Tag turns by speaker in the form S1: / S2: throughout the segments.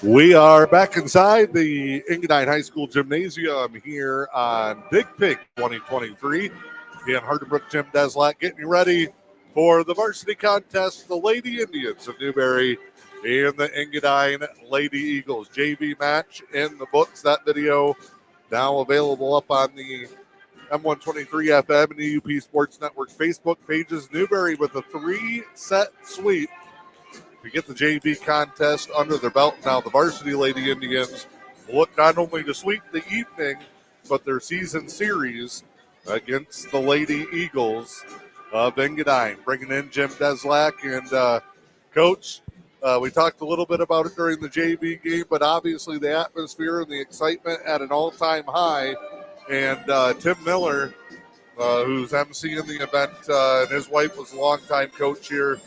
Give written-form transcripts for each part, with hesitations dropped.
S1: We are back inside the Engadine High School Gymnasium here on Dig Pink 2023. Dan Hardenbrook, Jim Deslack getting you ready for the varsity contest, the Lady Indians of Newberry and the Engadine Lady Eagles. JV match in the books. That video now available up on the M123 FM and E.U.P Sports Network Facebook pages. Newberry with a 3-set sweep to get the JV contest under their belt. Now the varsity Lady Indians look not only to sweep the evening, but their season series against the Lady Eagles of Engadine. Bringing in Jim Deslack and Coach. We talked a little bit about it during the JV game, but obviously the atmosphere and the excitement at an all-time high. And Tim Miller, who's emceeing the event, and his wife was a longtime coach here,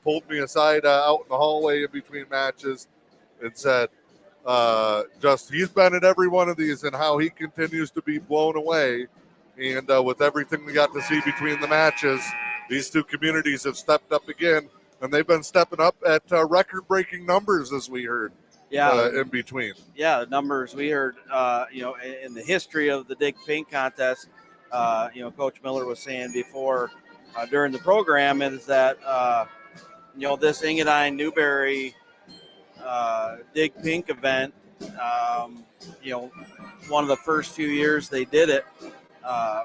S1: pulled me aside out in the hallway in between matches and said, he's been at every one of these and how he continues to be blown away. And with everything we got to see between the matches, these two communities have stepped up again, and they've been stepping up at record-breaking numbers, as we heard. In between.
S2: Yeah, the numbers we heard, in the history of the Dig Pink contest, Coach Miller was saying before during the program is that, this Engadine Newberry Dig Pink event, one of the first few years they did it,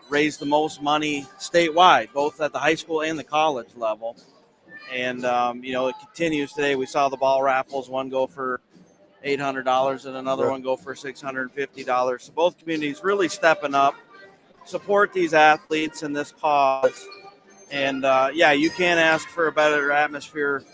S2: raised the most money statewide, both at the high school and the college level. And, it continues today. We saw the ball raffles, one go for $800 and another one go for $650. So both communities really stepping up, support these athletes and this cause. And, you can't ask for a better atmosphere.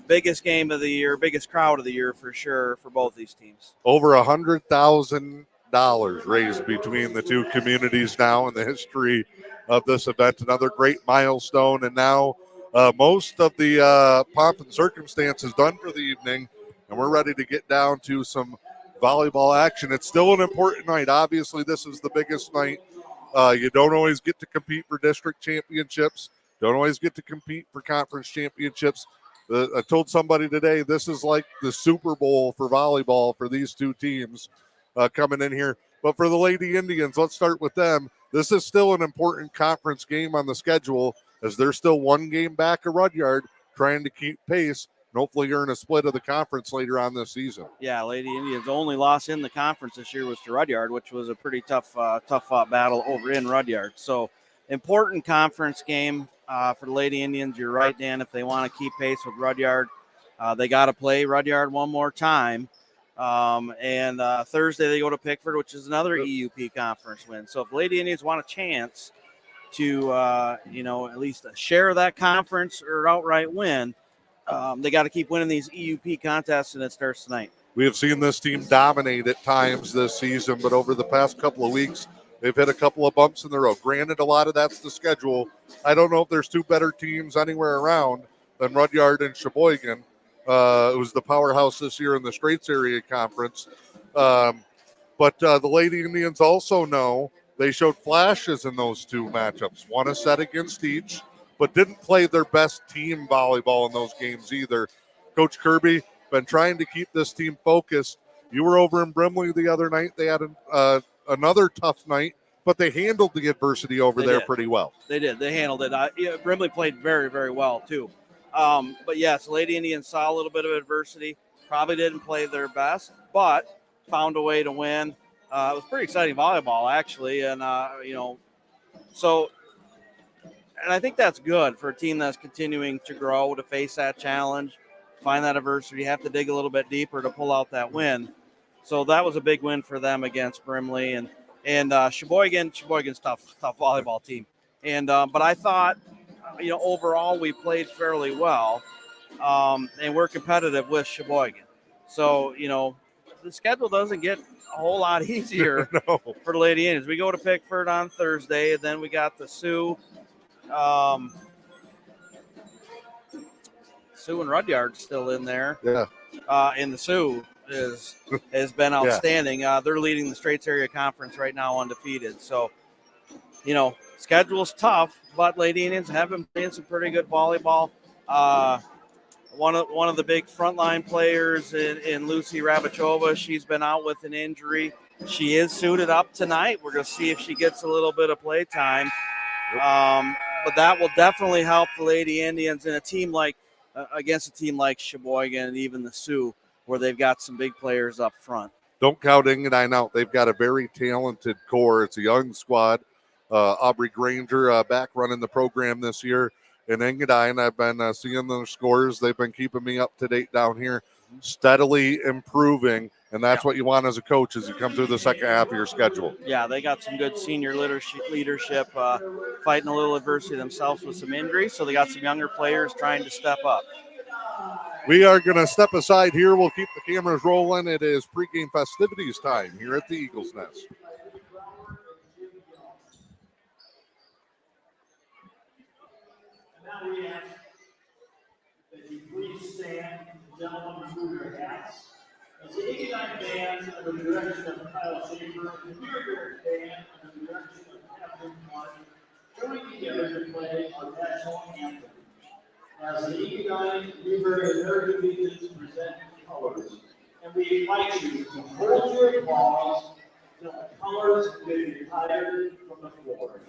S2: Biggest game of the year, biggest crowd of the year for sure for both these teams.
S1: Over $100,000 raised between the two communities now in the history of this event. Another great milestone. And now most of the pomp and circumstance is done for the evening, and we're ready to get down to some volleyball action. It's still an important night. Obviously, this is the biggest night. You don't always get to compete for district championships. Don't always get to compete for conference championships. I told somebody today this is like the Super Bowl for volleyball for these two teams coming in here. But for the Lady Indians, let's start with them. This is still an important conference game on the schedule as they're still one game back of Rudyard trying to keep pace and hopefully earn a split of the conference later on this season.
S2: Yeah, Lady Indians' only loss in the conference this year was to Rudyard, which was a pretty tough fought battle over in Rudyard. So important conference game for the Lady Indians. You're right, Dan. If they want to keep pace with Rudyard, they got to play Rudyard one more time. And Thursday they go to Pickford, which is another E.U.P conference win. So if Lady Indians want a chance to, at least share that conference or outright win, they got to keep winning these E.U.P contests, and it starts tonight.
S1: We have seen this team dominate at times this season, but over the past couple of weeks, they've hit a couple of bumps in the road. Granted, a lot of that's the schedule. I don't know if there's two better teams anywhere around than Rudyard and Sheboygan. It was the powerhouse this year in the Straits Area Conference. But the Lady Indians also know they showed flashes in those two matchups. Won a set against each, but didn't play their best team volleyball in those games either. Coach Kirby been trying to keep this team focused. You were over in Brimley the other night. They had another tough night, but they handled the adversity over there pretty well.
S2: They did. They handled it. Brimley played very, very well, too. But, yes, Lady Indians saw a little bit of adversity. Probably didn't play their best, but found a way to win. It was pretty exciting volleyball, actually. And, and I think that's good for a team that's continuing to grow, to face that challenge, find that adversity. You have to dig a little bit deeper to pull out that win. So that was a big win for them against Brimley. And Sheboygan's tough volleyball team. And but I thought, overall we played fairly well, and we're competitive with Sheboygan. So, the schedule doesn't get a whole lot easier for the Lady Indians. We go to Pickford on Thursday, and then we got the Sioux. Sioux and Rudyard still in there.
S1: Yeah.
S2: And the Sioux has been outstanding. They're leading the Straits Area Conference right now undefeated. So, schedule's tough, but Lady Indians have been playing some pretty good volleyball. one of the big frontline players in Lucy Rabachova. She's been out with an injury. She is suited up tonight. We're going to see if she gets a little bit of play time. But that will definitely help the Lady Indians in a team like against a team like Sheboygan and even the Sioux, where they've got some big players up front.
S1: Don't count Engadine out. They've got a very talented core. It's a young squad. Aubrey Granger back running the program this year. And Engadine, I've been seeing their scores. They've been keeping me up to date down here, steadily improving. And that's what you want as a coach as you come through the second half of your schedule.
S2: Yeah, they got some good senior leadership fighting a little adversity themselves with some injuries. So they got some younger players trying to step up.
S1: We are going to step aside here. We'll keep the cameras rolling. It is pregame festivities time here at the Eagles Nest.
S3: Now we ask that you please stand, gentlemen, remove your hats. As the Engadine band, under the direction of Kyle Schaefer, and the Newberry band, under the direction of Captain Mark, join together to play our national anthem. As the Engadine, Newberry, and American Legions present colors, and we invite you to hold your applause until the colors have been retired from the floor.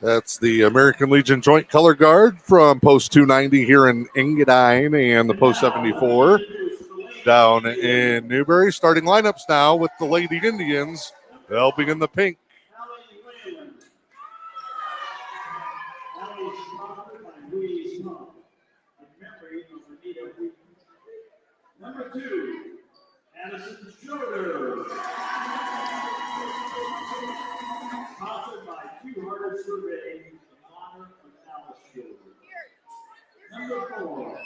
S1: That's the American Legion Joint Color Guard from Post 290 here in Engadine and the Post 74 down in Newberry. Starting lineups now with the Lady Indians. They'll be in the pink.
S3: Number 2, Addison Schroeder. Sponsored by Two Hearted Surveying in honor of Alice Schroeder. Number 4,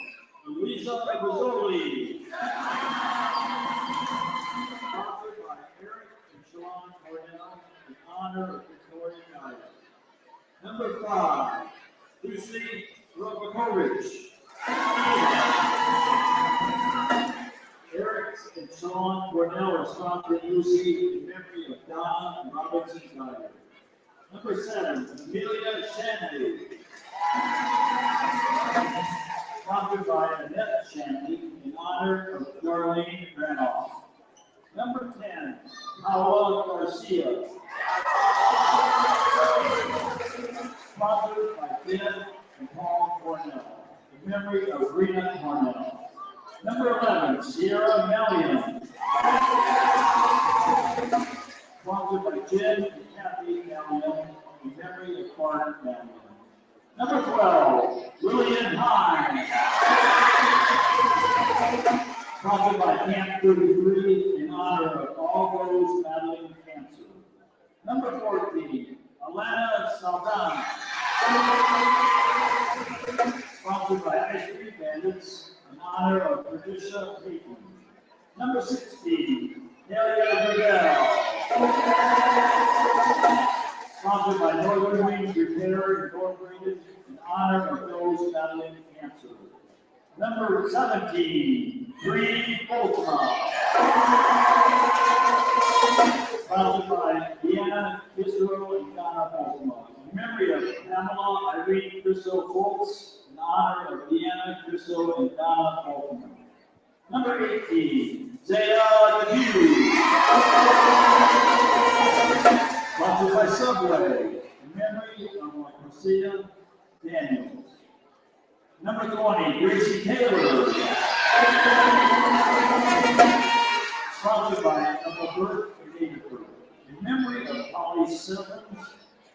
S3: Louisa Rizzoli. Sponsored by Eric and Sean Cornell in honor of Victoria Knight. Number 5, Lucy Robakovich. Eric and Sean Cornell are sponsoring Lucy in memory of Don Robinson Dyer. Number 7, Amelia Shanley. Sponsored by Annette Shanley in honor of Darlene Ranoff. Number 10, Paola Garcia. Sponsored by Ben and Paul Cornell in memory of Rena Cornell. Number 11, Sierra Mellion. sponsored by Jim and Kathy Allen, in memory of Clark Allen. Number 12, Lillian Hines, sponsored by Camp 33 in honor of all those battling cancer. Number 14, Alana Saldana, sponsored by Ice Cream Bandits in honor of Patricia Payton. Number 16, Delia Burdell, sponsored by Northern Wings Repair Incorporated in honor of those battling cancer. Number 17, Bree Boltma, sponsored by Deanna Kisro and Donna Boltma. In memory of Pamela Irene Crisso Foltz, in honor of Deanna Crisso and Donna Boltma. Number 18, Zaya Hughes, sponsored by Subway, in memory of Marcia Daniels. Number 20, Gracie Taylor, sponsored by Uncle Bert and David Bert, in memory of Holly Simmons,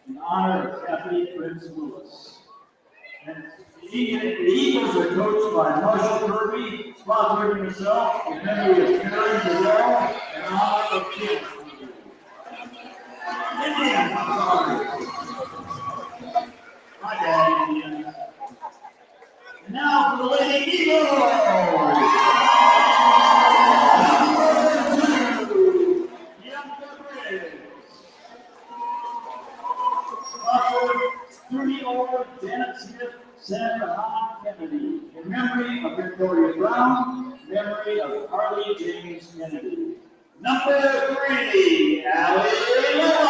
S3: in honor of Kathy Prince Lewis. And the Eagles are coached by Marshall Kirby, sponsoring himself, in memory of Karen Brazell, in honor of Kim. Indian, I'm sorry. My bad, Indian. And now for the Lady Eagles. Number 2, Bianca Briggs. Sponsored 30-year-old Janet Smith, Senator Hahn Kennedy, in memory of Victoria Brown, in memory of Harley James Kennedy. Number 3, Allie Lilla.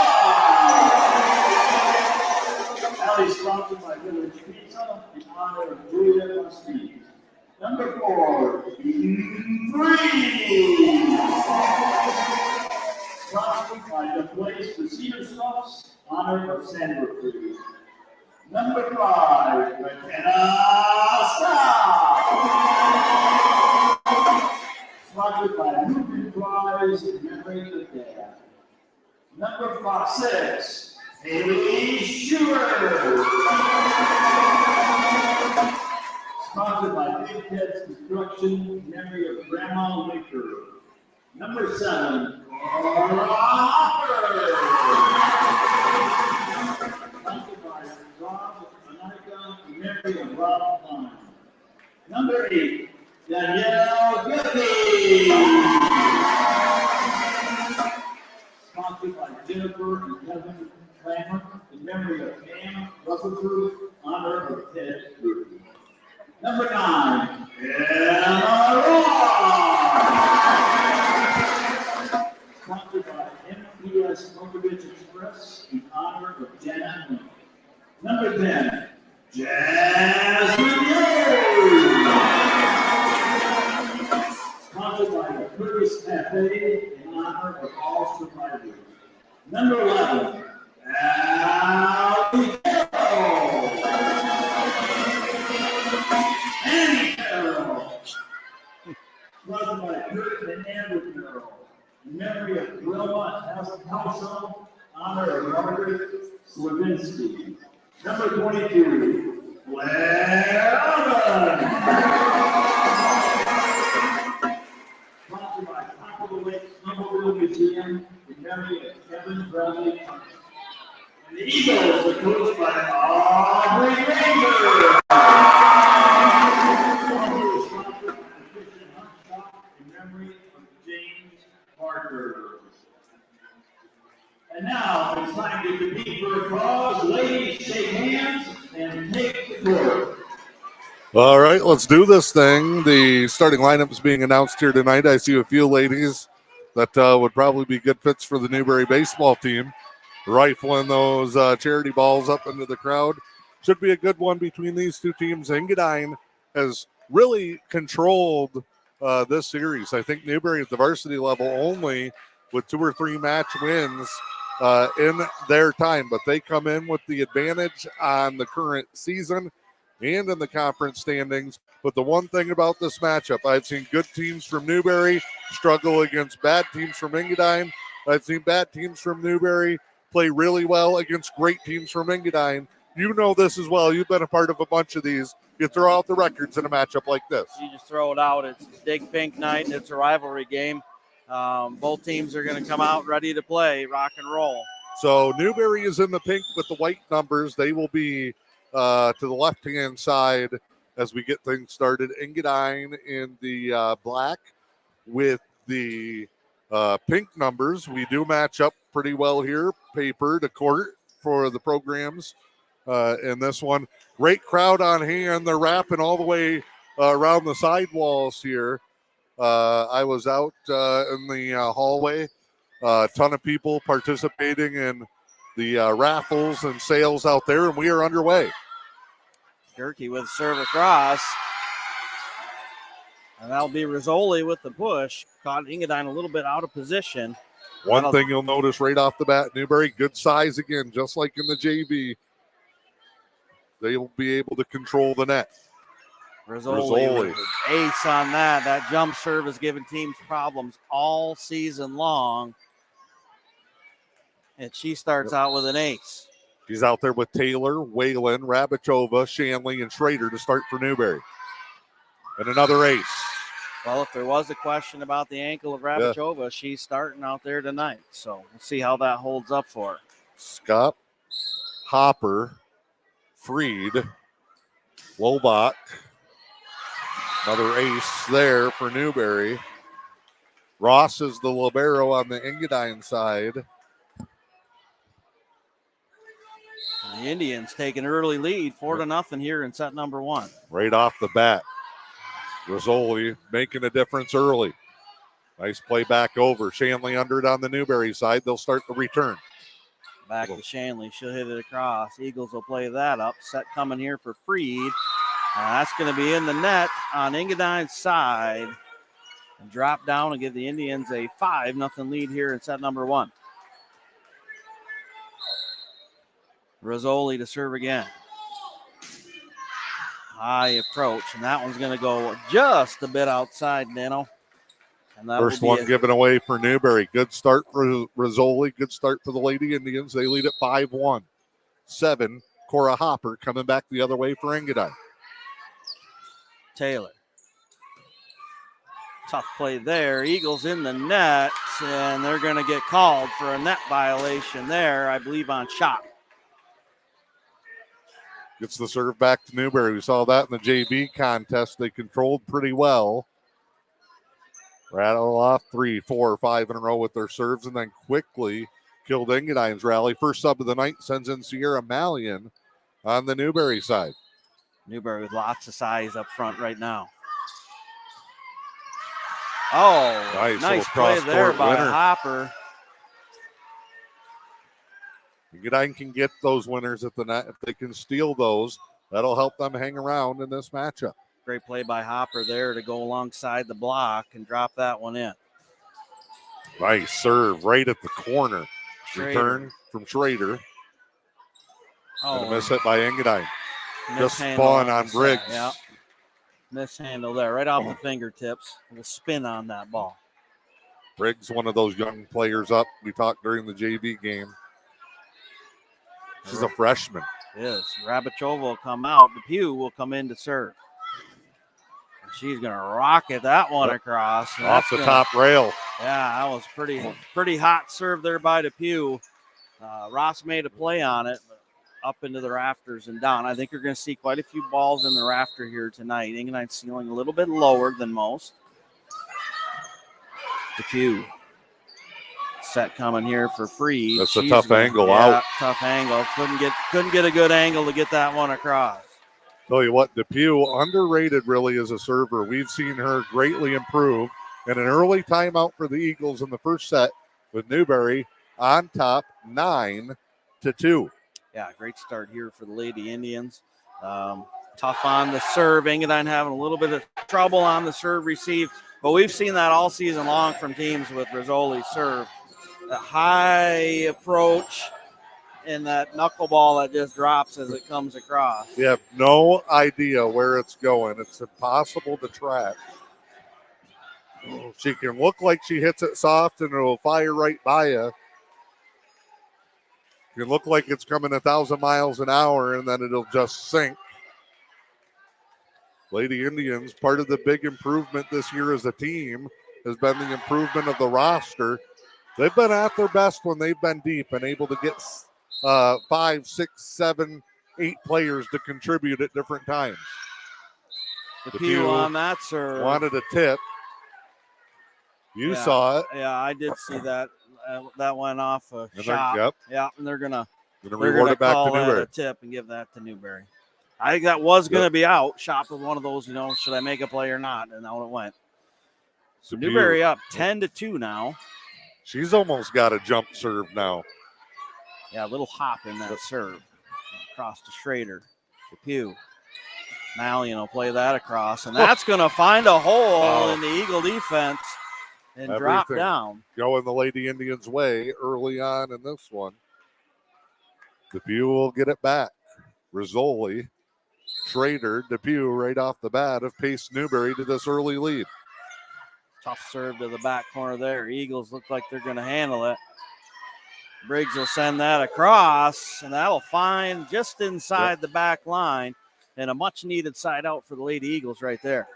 S3: Allie sponsored by Village Pizza in honor of Julia Musty. Number 4, Free, sponsored by the Place for Cedar Stuffs, honor of Sandra Free. Number 5, McKenna Scott, sponsored by Moving Fries in memory of Dad. Number 6, Haley Schuer, sponsored by Big Heads Construction in memory of Grandma Winker. Number 7, Laura Hopper, sponsored by Rob Monica in memory of Rob Klein. Number 8, Danielle Giffey, sponsored by Jennifer and Kevin Clammer in memory of Pam Rutherford, honor of Ted Murphy. Number 9, Emma Ross, sponsored by MPS Mokovich Express in honor of Janet Lynn. Number 10, Jasmine Yard, sponsored by the Curtis Cafe in honor of all survivors. Number 11, Allie Carroll, Annie Carroll, sponsored by Kurt and Amber Carroll, in memory of Wilma Household, honor of Margaret Slavinsky. Number 22, Blair Allen, sponsored by Taco Lake Snowmobile Museum in memory of Kevin Bradley. And the Eagles are coached by Aubrey Ranger, sponsored by Christian Hunt Shop in memory of James Parker. And now it's time to compete for a cause. Ladies, shake hands and take the court.
S1: All right, let's do this thing. The starting lineup is being announced here tonight. I see a few ladies that would probably be good fits for the Newberry baseball team. Rifling those charity balls up into the crowd. Should be a good one between these two teams. Engadine has really controlled this series. I think Newberry at the varsity level only with 2 or 3 match wins in their time, but they come in with the advantage on the current season and in the conference standings. But the one thing about this matchup, I've seen good teams from Newberry struggle against bad teams from Engadine. I've seen bad teams from Newberry play really well against great teams from Engadine. You know this as well. You've been a part of a bunch of these. You throw out the records in a matchup like this.
S2: You just throw it out. It's Dig Pink night, and it's a rivalry game. Both teams are going to come out ready to play, rock and roll.
S1: So Newberry is in the pink with the white numbers. They will be to the left-hand side as we get things started. Engadine in the black with the pink numbers. We do match up pretty well here, paper to court for the programs in this one. Great crowd on hand. They're wrapping all the way around the sidewalls here. I was out in the hallway. A ton of people participating in the raffles and sales out there, and we are underway.
S2: Gerke with serve across. And that'll be Rizzoli with the push. Caught Engadine a little bit out of position.
S1: One thing you'll notice right off the bat, Newberry, good size again, just like in the JV. They will be able to control the net.
S2: Rizzoli with ace on that. That jump serve has given teams problems all season long. And she starts out with an ace.
S1: She's out there with Taylor, Whalen, Rabachova, Shanley, and Schrader to start for Newberry. And another ace.
S2: Well, if there was a question about the ankle of Rabachova, she's starting out there tonight. So we'll see how that holds up for her.
S1: Scott, Hopper, Freed, Lobach. Another ace there for Newberry. Ross is the libero on the Engadine side.
S2: The Indians take an early lead, 4-0 here in set number one.
S1: Right off the bat. Rizzoli making a difference early. Nice play back over. Shanley under it on the Newberry side. They'll start the return.
S2: Back to Shanley. She'll hit it across. Eagles will play that up. Set coming here for Freed. That's going to be in the net on Engadine's side. And drop down and give the Indians a 5-0 lead here in set number one. Rizzoli to serve again. High approach, and that one's going to go just a bit outside, Nano. And that
S1: first one given away for Newberry. Good start for Rizzoli. Good start for the Lady Indians. They lead at 5-1. 7, Cora Hopper coming back the other way for Engadine.
S2: Taylor. Tough play there. Eagles in the net, and they're going to get called for a net violation there, I believe, on shot.
S1: Gets the serve back to Newberry. We saw that in the JV contest. They controlled pretty well. Rattle off 3, 4, 5 in a row with their serves, and then quickly killed Engadine's rally. First sub of the night sends in Sierra Malian on the Newberry side.
S2: Newberry with lots of size up front right now. Oh, nice play there by Hopper.
S1: Engadine can get those winners at the net. If they can steal those, that'll help them hang around in this matchup.
S2: Great play by Hopper there to go alongside the block and drop that one in.
S1: Nice serve right at the corner.
S2: Schrader.
S1: Return from Schrader. And a miss hit by Engadine. Just spun on Briggs.
S2: Yeah. Mishandle there, right off the fingertips. We'll spin on that ball.
S1: Briggs, one of those young players up. We talked during the JV game. She's a freshman.
S2: Is. Rabachova will come out. DePue will come in to serve. And she's going to rocket that one across.
S1: Off the top rail.
S2: Yeah, that was pretty hot serve there by DePue. Ross made a play on it, but up into the rafters and down. I think you're going to see quite a few balls in the rafter here tonight. Engadine ceiling a little bit lower than most. DePue. Set coming here for Freed.
S1: That's a tough angle out.
S2: Tough angle. Couldn't get a good angle to get that one across.
S1: Tell you what, DePue, underrated really as a server. We've seen her greatly improve. And an early timeout for the Eagles in the first set with Newberry on top 9-2.
S2: Yeah, great start here for the Lady Indians. Tough on the serve. Engadine having a little bit of trouble on the serve receive. But we've seen that all season long from teams with Rizzoli's serve. The high approach and that knuckleball that just drops as it comes across.
S1: You have no idea where it's going. It's impossible to track. She can look like she hits it soft and it'll fire right by you. It can look like it's coming 1,000 miles an hour and then it'll just sink. Lady Indians, part of the big improvement this year as a team has been the improvement of the roster. They've been at their best when they've been deep and able to get 5, 6, 7, 8 players to contribute at different times.
S2: DePew on that serve.
S1: Wanted a tip. You saw it.
S2: Yeah, I did see that. That went off a shot.
S1: Yep.
S2: Yeah, and they're gonna
S1: reward it back to Newberry.
S2: A tip and give that to Newberry. I think that was going to be out. Shot with one of those, should I make a play or not? And out it went. So Newberry up 10-2 now.
S1: She's almost got a jump serve now.
S2: Yeah, a little hop in that serve. Across to Schrader. DePew. Malian will play that across, and that's going to find a hole in the Eagle defense and drop down.
S1: Going the Lady Indians' way early on in this one. DePew will get it back. Rizzoli, Schrader, DePew right off the bat have paced Newberry to this early lead.
S2: Tough serve to the back corner there. Eagles look like they're going to handle it. Briggs will send that across, and that'll find just inside the back line, and a much-needed side out for the Lady Eagles right there.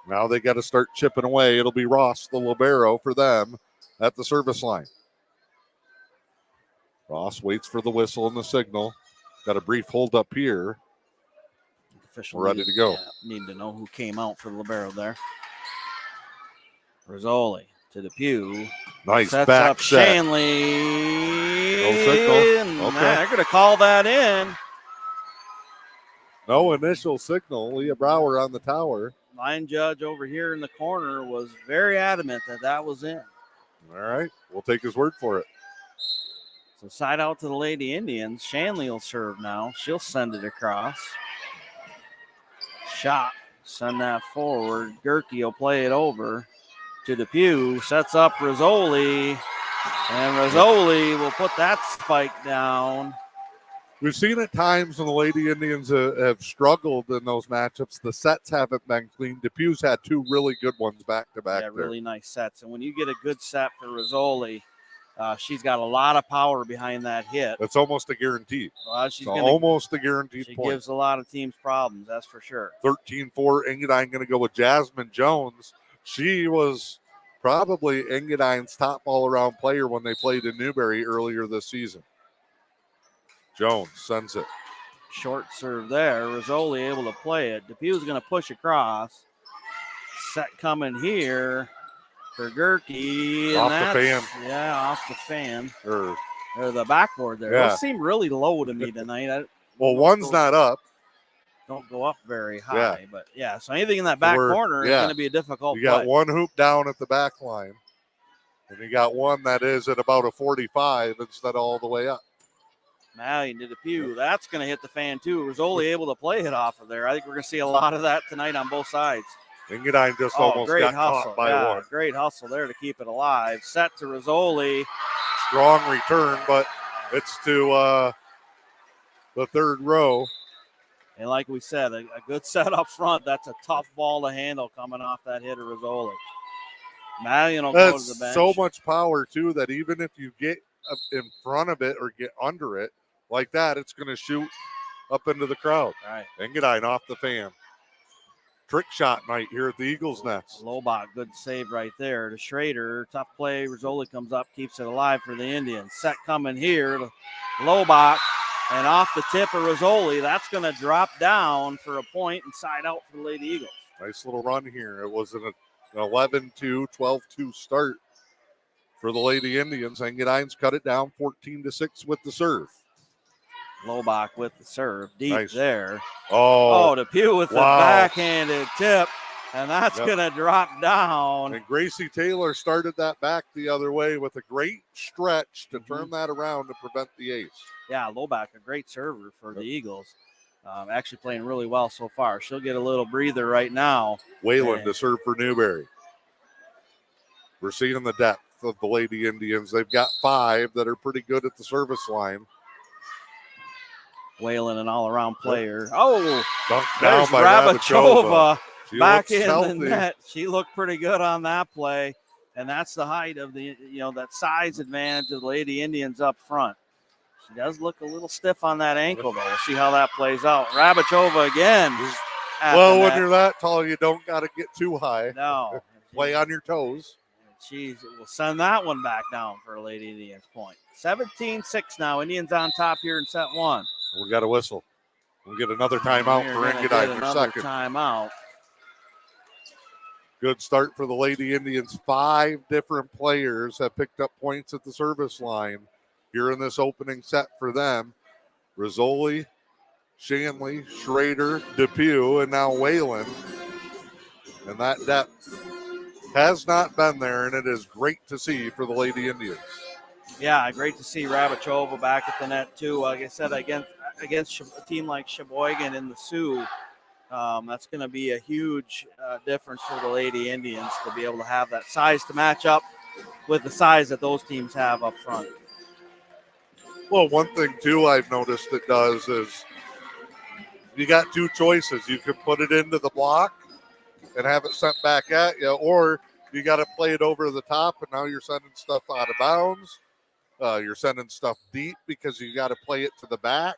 S1: Now they got to start chipping away. It'll be Ross, the libero, for them at the service line. Ross waits for the whistle and the signal. Got a brief hold up here. We're ready to go.
S2: Need to know who came out for the libero there. Rizzoli to DePew.
S1: Nice
S2: Sets
S1: back
S2: up
S1: set.
S2: Shanley.
S1: No signal. Okay.
S2: They're going to call that in.
S1: No initial signal. Leah Brower on the tower.
S2: Line judge over here in the corner was very adamant that was in.
S1: All right. We'll take his word for it.
S2: So side out to the Lady Indians. Shanley will serve now. She'll send it across. Shot. Send that forward. Gerke will play it over to DePew. Sets up Rizzoli. And Rizzoli will put that spike down.
S1: We've seen at times when the Lady Indians have struggled in those matchups, the sets haven't been clean. DePew's had 2 really good ones back-to-back.
S2: Yeah, really nice sets. And when you get a good set for Rizzoli, she's got a lot of power behind that hit.
S1: That's almost a guarantee.
S2: Almost
S1: a guaranteed
S2: she
S1: point.
S2: Gives a lot of teams problems, that's for sure.
S1: 13-4, Engadine going to go with Jasmine Jones. She was probably Engadine's top all-around player when they played in Newberry earlier this season. Jones sends it.
S2: Short serve there. Rizzoli able to play it. DePew's going to push across. Set coming here for Gerke.
S1: Off the fan.
S2: Yeah, off the fan.
S1: Or
S2: the backboard there.
S1: Yeah.
S2: Those seem really low to me tonight.
S1: One's not up.
S2: Don't go up very high.
S1: Yeah.
S2: But, yeah, so anything in that back corner is going to be a difficult
S1: You got
S2: play.
S1: one hoop down at the back line. And you got one that is at about a 45 instead of all the way up.
S2: Malian to DePew. That's going to hit the fan, too. Rizzoli able to play it off of there. I think we're going to see a lot of that tonight on both sides.
S1: Engadine just almost got caught by one.
S2: Great hustle there to keep it alive. Set to Rizzoli.
S1: Strong return, but it's to the third row.
S2: And like we said, a good set up front. That's a tough ball to handle coming off that hit of Rizzoli. Malian will go to the bench.
S1: So much power, too, that even if you get in front of it or get under it like that, it's going to shoot up into the crowd.
S2: All right.
S1: Engadine off the fan. Trick shot night here at the Eagles' Nest.
S2: Lobach, good save right there to Schrader. Tough play. Rizzoli comes up, keeps it alive for the Indians. Set coming here to Lobach. And off the tip of Rizzoli, that's going to drop down for a point and side out for the Lady Eagles.
S1: Nice little run here. It was an 11-2, 12-2 start for the Lady Indians. Engadine's cut it down 14-6 with the serve.
S2: Lobach with the serve. Deep there.
S1: Oh,
S2: DePew with the backhanded tip. And that's going to drop down.
S1: And Gracie Taylor started that back the other way with a great stretch to turn that around to prevent the ace.
S2: Yeah, Lobach, a great server for the Eagles. Actually playing really well so far. She'll get a little breather right now.
S1: Whalen to serve for Newberry. We're seeing the depth of the Lady Indians. They've got 5 that are pretty good at the service line.
S2: Whalen, an all-around player. Oh,
S1: dunked
S2: there's
S1: down by Rabachova. She
S2: back
S1: looks
S2: in
S1: healthy.
S2: the net. She looked pretty good on that play, and that's the height of the, that size advantage of the Lady Indians up front. She does look a little stiff on that ankle, though. We'll see how that plays out. Rabachova again.
S1: Well, when you're that tall, you don't got to get too high.
S2: No.
S1: Play on your toes.
S2: She will send that one back down for a Lady Indians point. 17-6 now. Indians on top here in set one.
S1: We got a whistle. We'll get another timeout for Engadine, their second.
S2: Timeout.
S1: Good start for the Lady Indians. 5 different players have picked up points at the service line here in this opening set for them. Rizzoli, Shanley, Schrader, Depew, and now Whalen. And that depth has not been there, and it is great to see for the Lady Indians.
S2: Yeah, great to see Rabachova back at the net, too. Like I said, against a team like Sheboygan in the Sioux, that's going to be a huge difference for the Lady Indians to be able to have that size to match up with the size that those teams have up front.
S1: Well, one thing, too, I've noticed it does is you got 2 choices. You can put it into the block and have it sent back at you, or you got to play it over the top, and now you're sending stuff out of bounds. You're sending stuff deep because you got to play it to the back.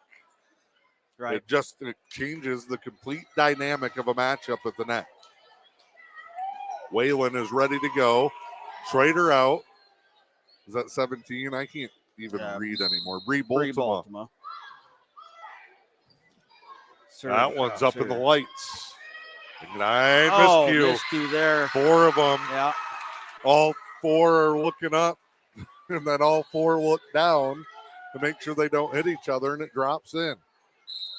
S2: Right.
S1: It changes the complete dynamic of a matchup at the net. Whalen is ready to go. Schrader out. Is that 17? I can't even read anymore. Bree Boltema. That one's up in the lights. And I
S2: miscue there.
S1: 4 of them.
S2: Yeah.
S1: All 4 are looking up, and then all 4 look down to make sure they don't hit each other, and it drops in.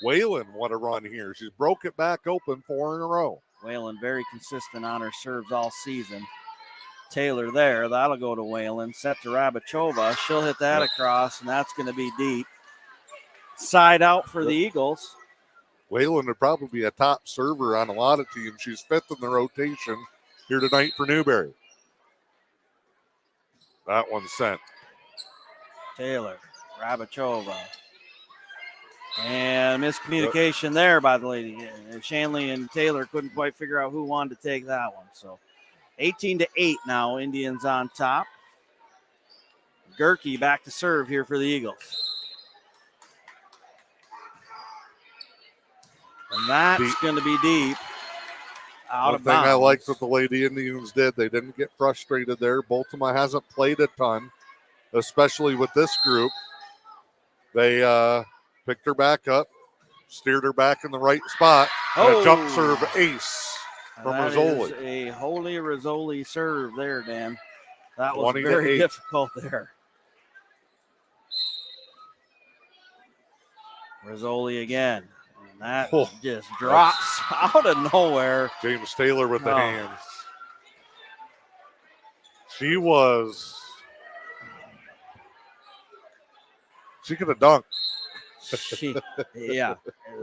S1: Whalen, what a run here. She's broke it back open 4 in a row.
S2: Whalen very consistent on her serves all season. Taylor there. That'll go to Whalen. Set to Rabachova. She'll hit that across, and that's going to be deep. Side out for the Eagles.
S1: Whalen would probably be a top server on a lot of teams. She's 5th in the rotation here tonight for Newberry. That one's sent.
S2: Taylor, Rabachova. And miscommunication there by the lady. Shanley and Taylor couldn't quite figure out who wanted to take that one. So 18-8 now, Indians on top. Gerke back to serve here for the Eagles. And that's going to be deep. Out of bounds.
S1: One thing I liked what the Lady Indians did, they didn't get frustrated there. Boltema hasn't played a ton, especially with this group. They picked her back up, steered her back in the right spot, and a jump serve ace from Rizzoli.
S2: A holy Rizzoli serve there, Dan. That was very difficult there. Rizzoli again. And that just drops out of nowhere.
S1: James Taylor with the hands. She could have dunked.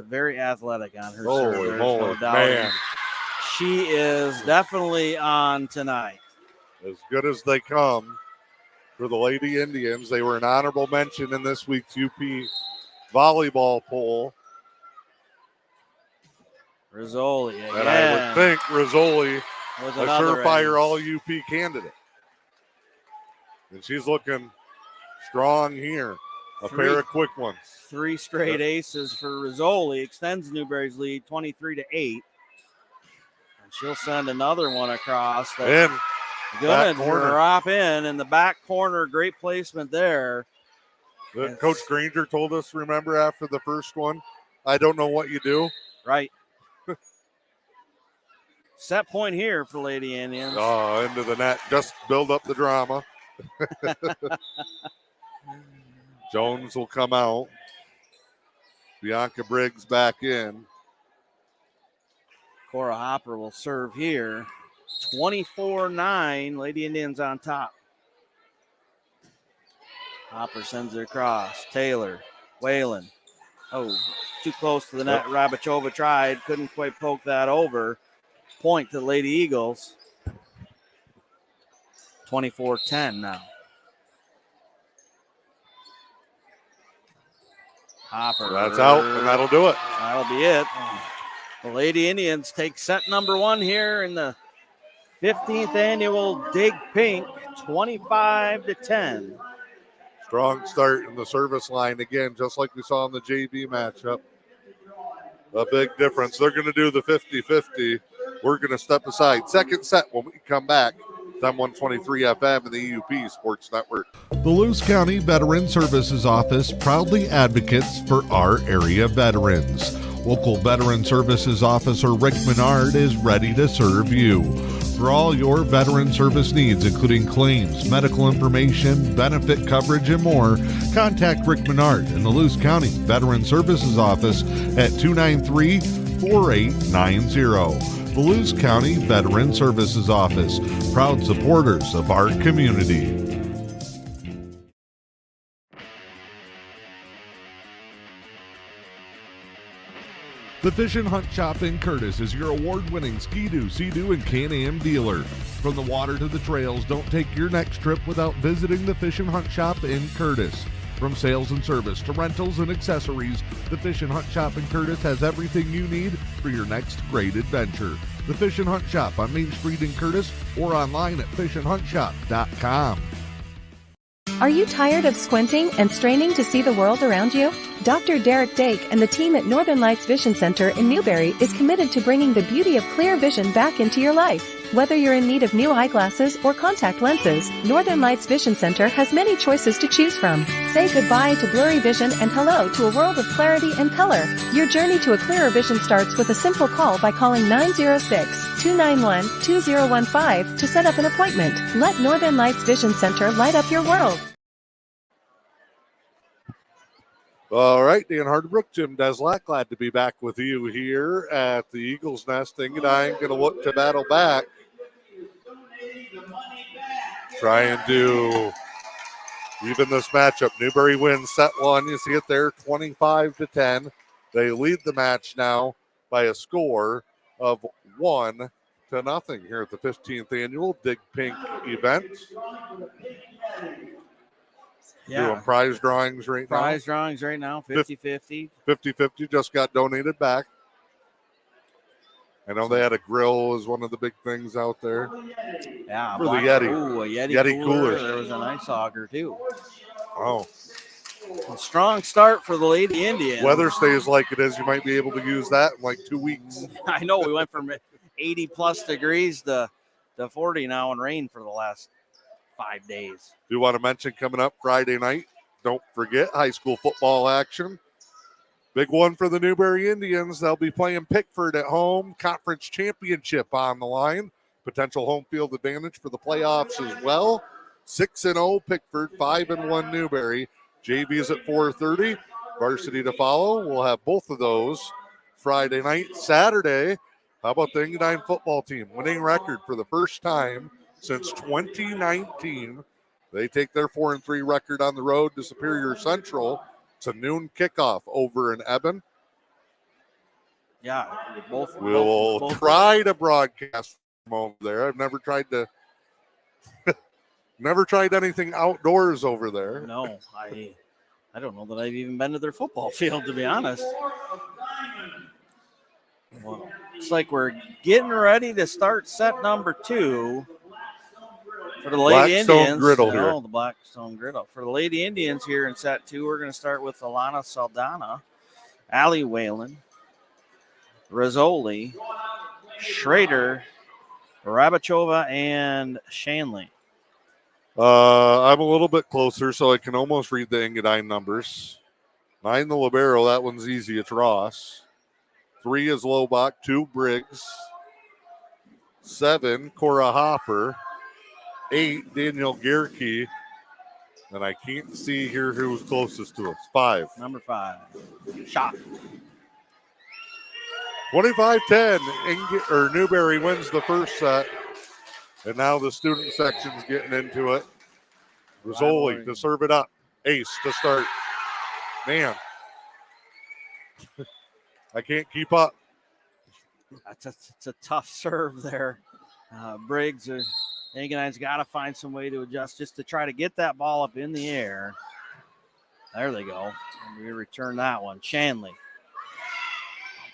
S2: Very athletic on her
S1: serve.
S2: There's no doubt. Man. She is definitely on tonight.
S1: As good as they come for the Lady Indians. They were an honorable mention in this week's U.P. volleyball poll.
S2: Rizzoli again.
S1: And I would think Rizzoli was a surefire all-UP candidate. And she's looking strong here. A pair of quick ones.
S2: 3 straight aces for Rizzoli. Extends Newberry's lead 23-8. And she'll send another one across.
S1: That's
S2: gonna drop in the back corner. Great placement there.
S1: Coach Granger told us, remember, after the first one, I don't know what you do.
S2: Right. Set point here for Lady Indians.
S1: Oh, into the net. Just build up the drama. Jones will come out. Bianca Briggs back in.
S2: Cora Hopper will serve here. 24-9. Lady Indians on top. Hopper sends it across. Taylor. Whalen. Oh, too close to the net. Rabachova tried. Couldn't quite poke that over. Point to the Lady Eagles. 24-10 now. Hopper.
S1: That's out, and that'll do it.
S2: That'll be it. The Lady Indians take set number 1 here in the 15th annual Dig Pink, 25-10.
S1: Strong start in the service line again, just like we saw in the JV matchup. A big difference. They're going to do the 50-50. We're going to step aside. Second set when we come back. FM 123 FM and the E.U.P Sports Network. The Lewis County Veteran Services Office proudly advocates for our area veterans. Local Veteran Services Officer Rick Menard is ready to serve you. For all your veteran service needs, including claims, medical information, benefit coverage, and more, contact Rick Menard in the Lewis County Veteran Services Office at 293-4890. The Lewis County Veteran Services Office, proud supporters of our community. The Fish and Hunt Shop in Curtis is your award-winning Ski-Doo, Sea-Doo, and Can-Am dealer. From the water to the trails, don't take your next trip without visiting the Fish and Hunt Shop in Curtis. From sales and service to rentals and accessories, the Fish and Hunt Shop in Curtis has everything you need for your next great adventure. The Fish and Hunt Shop on Main Street in Curtis or online at fishandhuntshop.com.
S4: Are you tired of squinting and straining to see the world around you? Dr. Derek Dake and the team at Northern Lights Vision Center in Newberry is committed to bringing the beauty of clear vision back into your life. Whether you're in need of new eyeglasses or contact lenses, Northern Lights Vision Center has many choices to choose from. Say goodbye to blurry vision and hello to a world of clarity and color. Your journey to a clearer vision starts with a simple call by calling 906-291-2015 to set up an appointment. Let Northern Lights Vision Center light up your world.
S1: All right, Dan Hardbrook, Jim Deslack, glad to be back with you here at the Eagles Nest. Engadine going to look to battle back. Trying to even this matchup. Newberry wins set 1. You see it there, 25-10. They lead the match now by a score of 1-0 here at the 15th annual Dig Pink event.
S2: Yeah.
S1: Doing prize drawings right now.
S2: Prize drawings right now, 50-50.
S1: 50-50 just got donated back. I know they had a grill as one of the big things out there.
S2: Yeah.
S1: For the Yeti.
S2: Ooh, a
S1: Yeti cooler.
S2: There was an ice auger, too.
S1: Oh.
S2: A strong start for the Lady Indians.
S1: Weather stays like it is. You might be able to use that in like 2 weeks.
S2: I know. We went from 80-plus degrees to 40 now and rain for the last 5 days.
S1: Do want to mention coming up Friday night, don't forget high school football action. Big one for the Newberry Indians. They'll be playing Pickford at home. Conference championship on the line. Potential home field advantage for the playoffs as well. 6-0 Pickford, 5-1 Newberry. JV is at 4:30. Varsity to follow. We'll have both of those Friday night. Saturday, how about the Engadine football team? Winning record for the first time since 2019. They take their 4-3 record on the road to Superior Central. It's a noon kickoff over in Eben.
S2: Yeah,
S1: We'll try to broadcast from over there. I've never tried to never tried anything outdoors over there.
S2: No, I don't know that I've even been to their football field, to be honest. Well, it's like we're getting ready to start set number 2 for the Lady Indians.
S1: Griddle here.
S2: The Blackstone Griddle. For the Lady Indians here in set 2, we're going to start with Alana Saldana, Allie Whalen, Rizzoli, Schrader, Rabachova, and Shanley.
S1: I'm a little bit closer, so I can almost read the Engadine numbers. 9, the libero. That one's easy. It's Ross. 3 is Lobach. 2, Briggs. 7, Cora Hopper. 8, Daniel Gierke. And I can't see here who's closest to us. 5.
S2: Number 5. Shot.
S1: 25-10. Newberry wins the first set. And now the student section's getting into it. Rizzoli to serve it up. Ace to start. Man. I can't keep up.
S2: It's a tough serve there. Briggs, Engadine's got to find some way to adjust just to try to get that ball up in the air. There they go. And we return that one. Shanley.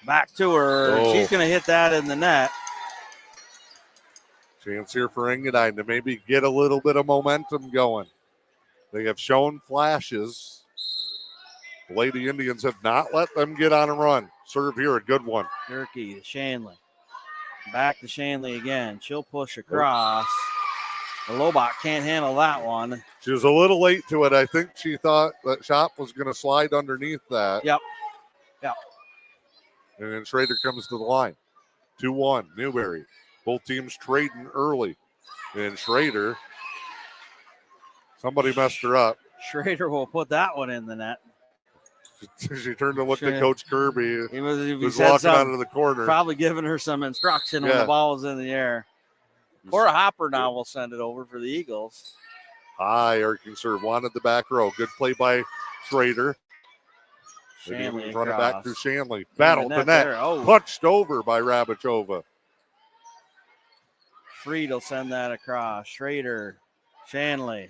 S2: Back to her.
S1: Oh.
S2: She's going to hit that in the net.
S1: Chance here for Engadine to maybe get a little bit of momentum going. They have shown flashes. The Lady Indians have not let them get on a run. Serve here, a good one.
S2: Durkee to Shanley. Back to Shanley again. She'll push across. The Lobach can't handle that one.
S1: She was a little late to it. I think she thought that shot was going to slide underneath that.
S2: Yep.
S1: And then Schrader comes to the line. 2-1, Newberry. Both teams trading early. And Schrader, somebody messed her up.
S2: Schrader will put that one in the net.
S1: She turned to look at Coach Kirby.
S2: He
S1: was
S2: said
S1: walking out of the corner.
S2: Probably giving her some instruction when the ball was in the air. Cora Hopper now will send it over for the Eagles.
S1: High arcing serve, wanted the back row. Good play by Schrader.
S2: Shanley
S1: run it back through Shanley. Battled the net.
S2: Oh.
S1: Punched over by Rabachova.
S2: Freed will send that across. Schrader, Shanley.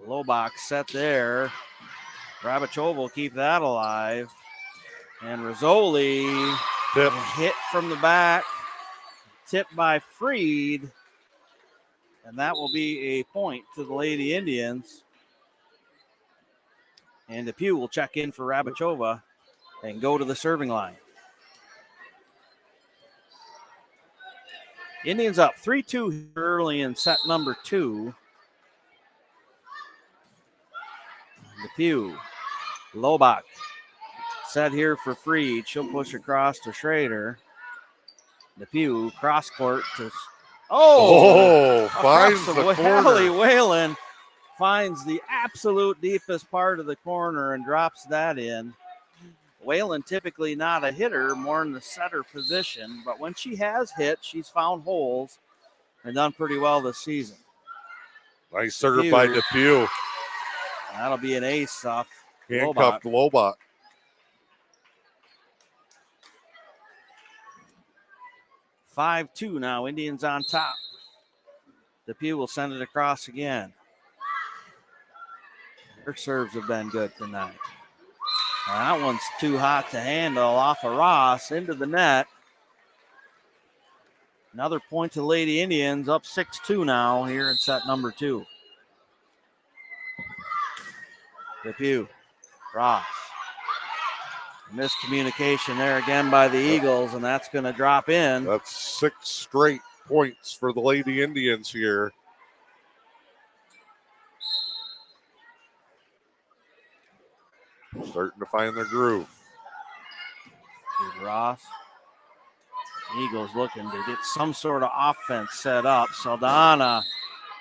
S2: Lobach set there. Rabachova will keep that alive. And Rizzoli hit from the back. Tipped by Freed. And that will be a point to the Lady Indians. And DePue will check in for Rabachova and go to the serving line. Indians up 3-2 early in set number 2. DePue, Lobach, set here for Freed. She'll push across to Schrader. DePue, cross court to...
S1: Finds the corner.
S2: Hallie Whalen finds the absolute deepest part of the corner and drops that in. Whalen typically not a hitter, more in the setter position, but when she has hit, she's found holes and done pretty well this season.
S1: Nice serve by DePue.
S2: That'll be an ace off
S1: Handcuffed Lobach.
S2: Lobach. 5-2 now, Indians on top. DePue will send it across again. Her serves have been good tonight. That one's too hot to handle off of Ross into the net. Another point to the Lady Indians, up 6-2 now here in set number 2. DePue, Ross. Miscommunication there again by the Eagles, and that's going to drop in.
S1: That's 6 straight points for the Lady Indians here. Starting to find their groove.
S2: Here's Ross. Eagles looking to get some sort of offense set up. Saldana.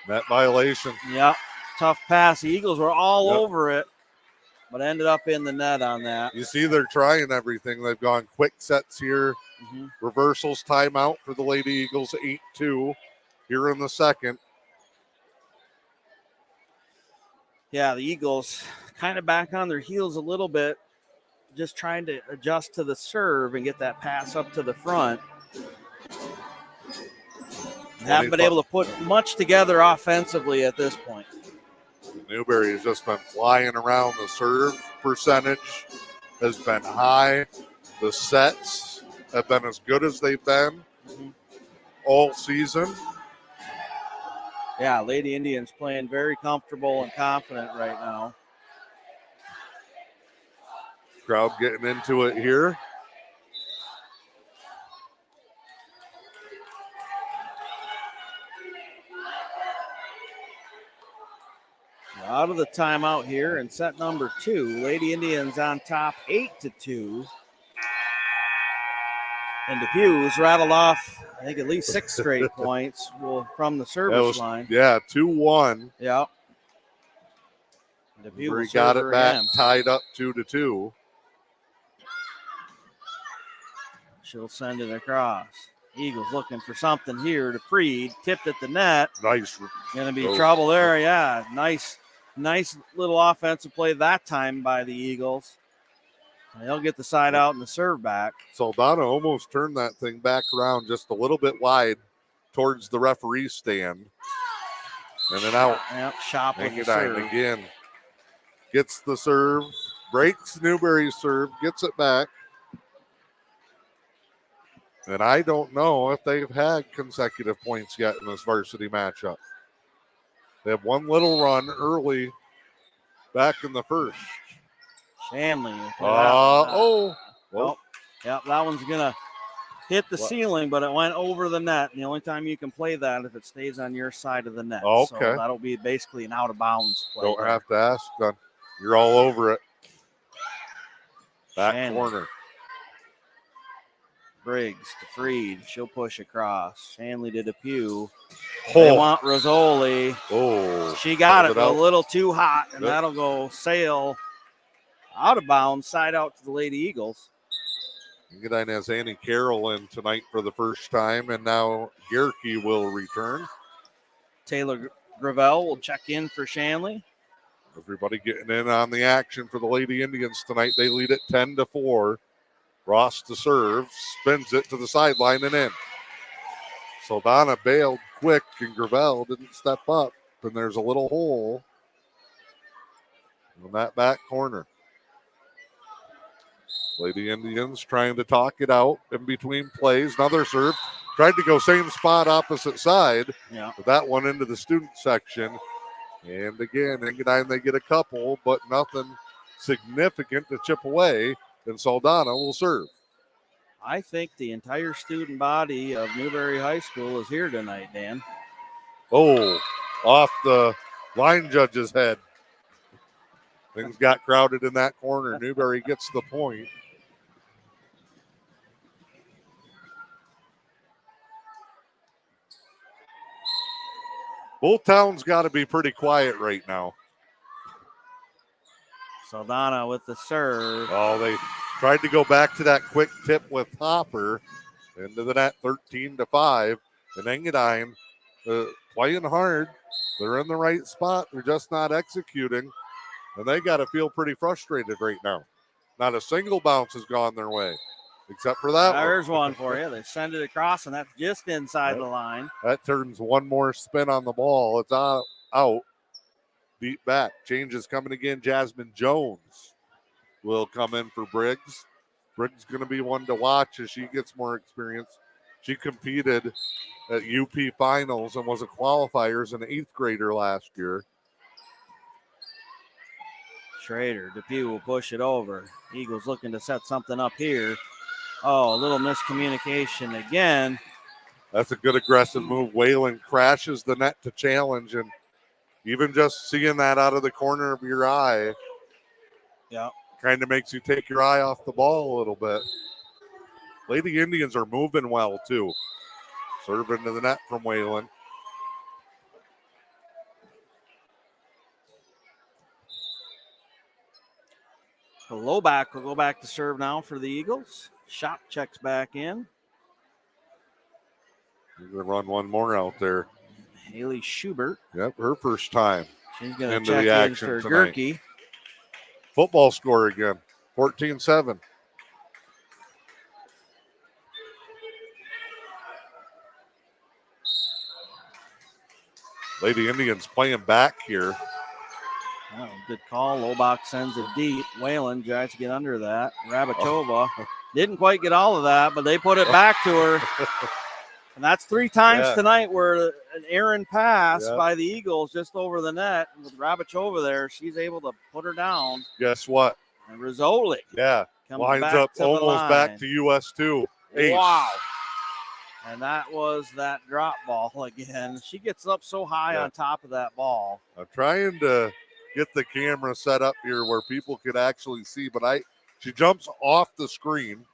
S1: Net violation.
S2: Yep. Tough pass. The Eagles were all over it, but ended up in the net on that.
S1: You see they're trying everything. They've gone quick sets here. Reversals, timeout for the Lady Eagles, 8-2 here in the second.
S2: Yeah, the Eagles kind of back on their heels a little bit, just trying to adjust to the serve and get that pass up to the front. Haven't been able to put much together offensively at this point.
S1: Newberry has just been flying around. The serve percentage has been high. The sets have been as good as they've been all season.
S2: Yeah, Lady Indians playing very comfortable and confident right now.
S1: Crowd getting into it here.
S2: Out of the timeout here in set number 2. Lady Indians on top 8-2. And DePue's rattled off, I think, at least 6 straight points from the service line.
S1: Yeah, 2-1.
S2: Yep. DePue
S1: got it back,
S2: again.
S1: tied up 2-2.
S2: She'll send it across. Eagles looking for something here to Freed. Tipped at the net.
S1: Nice.
S2: Going to be trouble there. Yeah, nice little offensive play that time by the Eagles. And they'll get the side out and the serve back.
S1: Saldana almost turned that thing back around just a little bit wide towards the referee stand. And then out.
S2: Yep, Shop with the serve.
S1: Again. Gets the serve. breaks Newberry's serve, gets it back. And I don't know if they've had consecutive points yet in this varsity matchup. They have one little run early back in the first.
S2: Shanley.
S1: Well,
S2: Yep, that one's going to hit the
S1: What?
S2: ceiling, but it went over the net. And the only time you can play that if it stays on your side of the net.
S1: Okay.
S2: So that'll be basically an out of bounds play.
S1: Don't have to ask, son. You're all over it. Back
S2: Shanley.
S1: corner.
S2: Briggs to Freed. She'll push across. Shanley to DePew. They want Rizzoli.
S1: Oh.
S2: She got it
S1: out.
S2: a little too hot, and
S1: Yep.
S2: that'll go sail out of bounds, side out to the Lady Eagles.
S1: Engadine has Annie Carroll in tonight for the first time, and now Gerke will return.
S2: Taylor Gravel will check in for Shanley.
S1: Everybody getting in on the action for the Lady Indians tonight. They lead it 10-4. Ross to serve, spins it to the sideline and in. Saldana bailed quick, and Gravel didn't step up, and there's a little hole in that back corner. Lady Indians trying to talk it out in between plays. Another serve. Tried to go same spot, opposite side.
S2: Yeah.
S1: But that one into the student section. And again, Engadine, they get a couple, but nothing significant to chip away. And Saldana will serve.
S2: I think the entire student body of Newberry High School is here tonight, Dan.
S1: Oh, off the line judge's head. Things got crowded in that corner. Newberry gets the point. Bull Town's got to be pretty quiet right now.
S2: Saldana with the serve.
S1: Oh, they tried to go back to that quick tip with Hopper into the net, 13-5. And Engadine playing hard. They're in the right spot. They're just not executing. And they got to feel pretty frustrated right now. Not a single bounce has gone their way, except for that
S2: There's
S1: one.
S2: one for you. They send it across, and that's just inside the line.
S1: That turns one more spin on the ball. It's out. Beat back. Changes coming again. Jasmine Jones will come in for Briggs. Briggs going to be one to watch as she gets more experience. She competed at E.U.P finals and was a qualifier as an 8th grader last year.
S2: Schrader, DePew will push it over. Eagles looking to set something up here. Oh, a little miscommunication again.
S1: That's a good aggressive move. Whalen crashes the net to challenge, and even just seeing that out of the corner of your eye, kind of makes you take your eye off the ball a little bit. Lady Indians are moving well, too. Serve into the net from Whalen.
S2: The low back will go back to serve now for the Eagles. Shot checks back in.
S1: You're going to run one more out there.
S2: Haley Schubert.
S1: Yep, her first time.
S2: She's going to
S1: into
S2: check
S1: the
S2: in
S1: action
S2: for
S1: tonight.
S2: Gerke.
S1: Football score again, 14-7. Lady Indians playing back here.
S2: Oh, good call. Lobach sends it deep. Whalen tries to get under that. Rabachova didn't quite get all of that, but they put it back to her. And that's 3 times tonight where an errant pass by the Eagles just over the net. With Rabachova there, she's able to put her down.
S1: Guess what?
S2: And Rizzoli
S1: lines up almost back to US2. Ace.
S2: Wow. And that was that drop ball again. She gets up so high on top of that ball.
S1: I'm trying to get the camera set up here where people could actually see, but she jumps off the screen.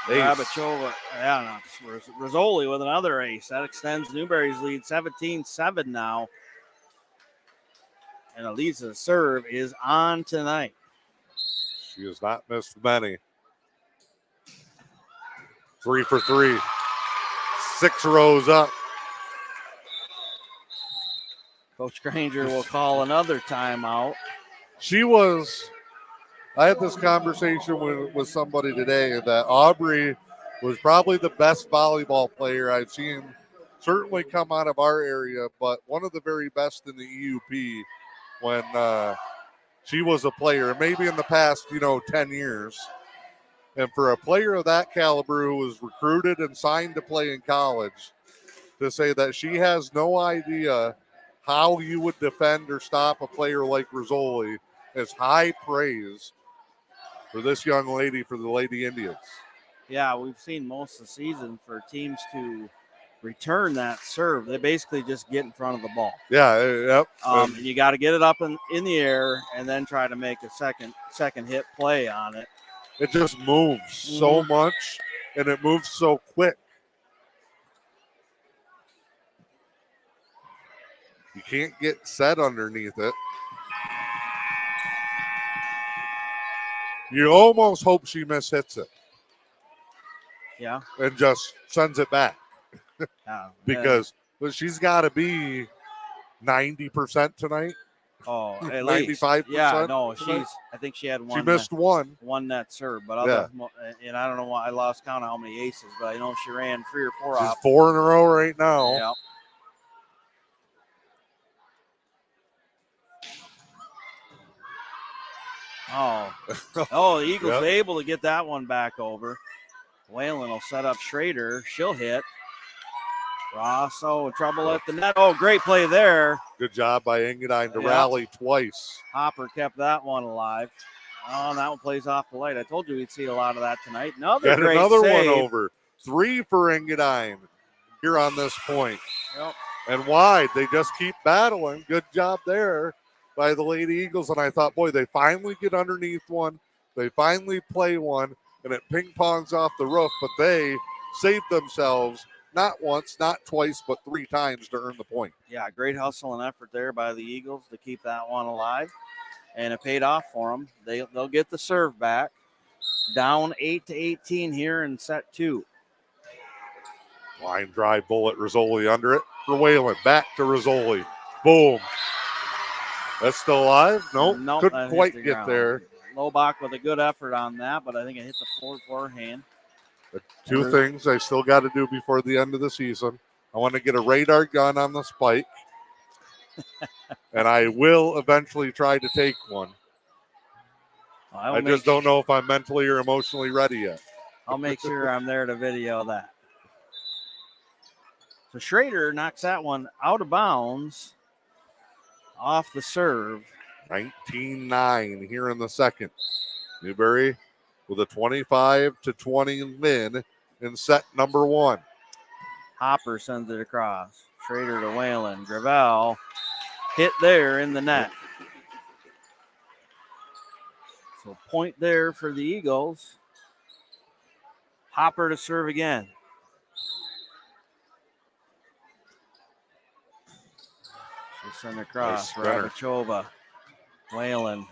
S2: Rabachova, Rizzoli with another ace. That extends Newberry's lead 17-7 now. And Elisa's serve is on tonight.
S1: She has not missed many. 3 for 3. 6 rows up.
S2: Coach Granger will call another timeout.
S1: I had this conversation with somebody today that Aubrey was probably the best volleyball player I've seen certainly come out of our area, but one of the very best in the E.U.P when she was a player, maybe in the past, 10 years. And for a player of that caliber who was recruited and signed to play in college, to say that she has no idea how you would defend or stop a player like Rizzoli is high praise for this young lady, for the Lady Indians.
S2: Yeah, we've seen most of the season for teams to return that serve. They basically just get in front of the ball.
S1: Yeah, yep.
S2: And you got to get it up in the air and then try to make a second hit play on it.
S1: It just moves so much, and it moves so quick. You can't get set underneath it. You almost hope she mishits it.
S2: Yeah.
S1: And just sends it back. Because she's got to be 90% tonight.
S2: Oh, at
S1: 95%.
S2: Least. Yeah, no, I think she had one.
S1: She missed one
S2: net serve, but and I don't know why I lost count of how many aces, but I know she ran 3 or 4
S1: She's
S2: off.
S1: 4 in a row right now.
S2: Yeah. The Eagles able to get that one back over. Whalen will set up Schrader. She'll hit. Ross, trouble at the net. Oh, great play there.
S1: Good job by Engadine to rally twice.
S2: Hopper kept that one alive. Oh, that one plays off the light. I told you we'd see a lot of that tonight. Another
S1: one over. 3 for Engadine here on this point.
S2: Yep.
S1: And wide. They just keep battling. Good job there by the Lady Eagles. And I thought, boy, they finally get underneath one. They finally play one. And it ping-pongs off the roof. But they saved themselves not once, not twice, but 3 times to earn the point.
S2: Yeah, great hustle and effort there by the Eagles to keep that one alive. And it paid off for them. They'll get the serve back. Down 8-18 here in set 2.
S1: Line drive bullet, Rizzoli under it for Whalen. Back to Rizzoli. Boom. That's still alive? Nope. Couldn't quite get there.
S2: Lobach with a good effort on that, but I think it hit the forehand.
S1: Two things I still got to do before the end of the season. I want to get a radar gun on the spike. And I will eventually try to take one. I just don't know if I'm mentally or emotionally ready yet.
S2: I'll make sure I'm there to video that. So Schrader knocks that one out of bounds off the serve.
S1: 19-9 here in the second. Newberry with a 25-20 win in set number 1.
S2: Hopper sends it across. Schrader to Whalen. Gravel hit there in the net. So point there for the Eagles. Hopper to serve again. She'll send across.
S1: Nice
S2: Rabachova. Whalen.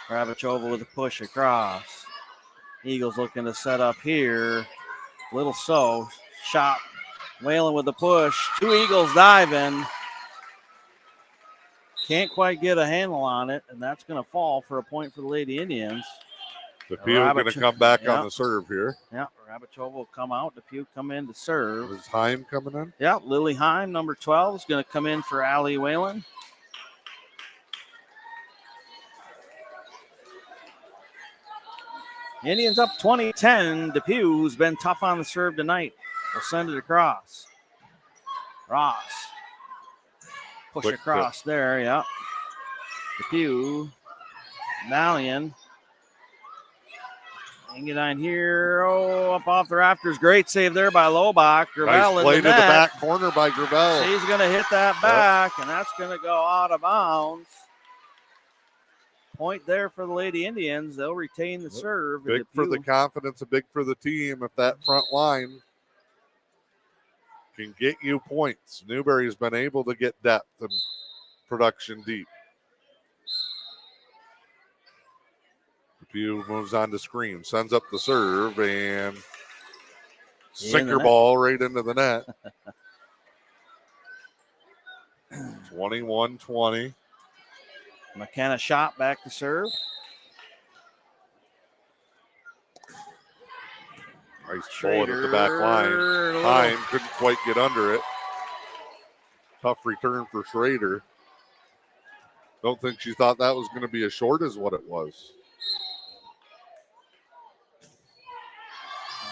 S2: Rabachova with a push across. Eagles looking to set up here. Little shot. Whalen with the push. 2 Eagles diving. Can't quite get a handle on it, and that's going to fall for a point for the Lady Indians.
S1: DePue going to come back on the serve here.
S2: Yeah, Rabachova will come out. DePue come in to serve.
S1: Is Heim coming in?
S2: Yeah, Lily Heim, number 12, is going to come in for Allie Whalen. Indians up 20-10. DePue, who's been tough on the serve tonight, will send it across. Ross. Push
S1: Quick
S2: across there, yeah. DePue. Malian. Engadine here. Up off the rafters. Great save there by Lobach. Gravel
S1: nice play
S2: in the
S1: to
S2: net.
S1: the back corner by Gravel.
S2: She's going to hit that back, and that's going to go out of bounds. Point there for the Lady Indians. They'll retain the serve.
S1: Big for the confidence and big for the team if that front line can get you points. Newberry's been able to get depth and production deep. DePue moves on to screen, sends up the serve, and sinker ball right into the net. 21-20.
S2: McKenna shot back to serve.
S1: Nice bullet at the back line. Heim couldn't quite get under it. Tough return for Schrader. Don't think she thought that was going to be as short as what it was.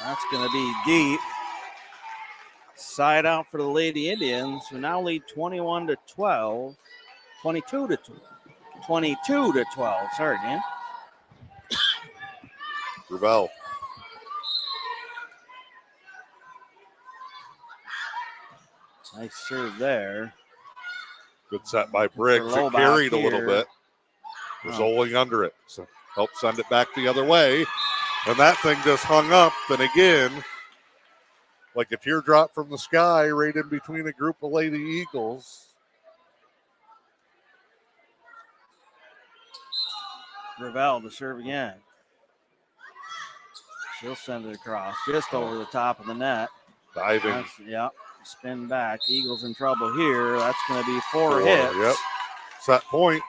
S2: That's going to be deep. Side out for the Lady Indians, who now lead 21-12. 22-12. Sorry, Dan.
S1: Gravel.
S2: Nice serve there.
S1: Good set by Briggs. It carried a little bit. Rolling under it. So help send it back the other way. And that thing just hung up. And again, like a teardrop from the sky, right in between a group of Lady Eagles.
S2: Gravel to serve again. She'll send it across just over the top of the net.
S1: Diving.
S2: Spin back. Eagles in trouble here. That's going to be four hits.
S1: Yep. Set point.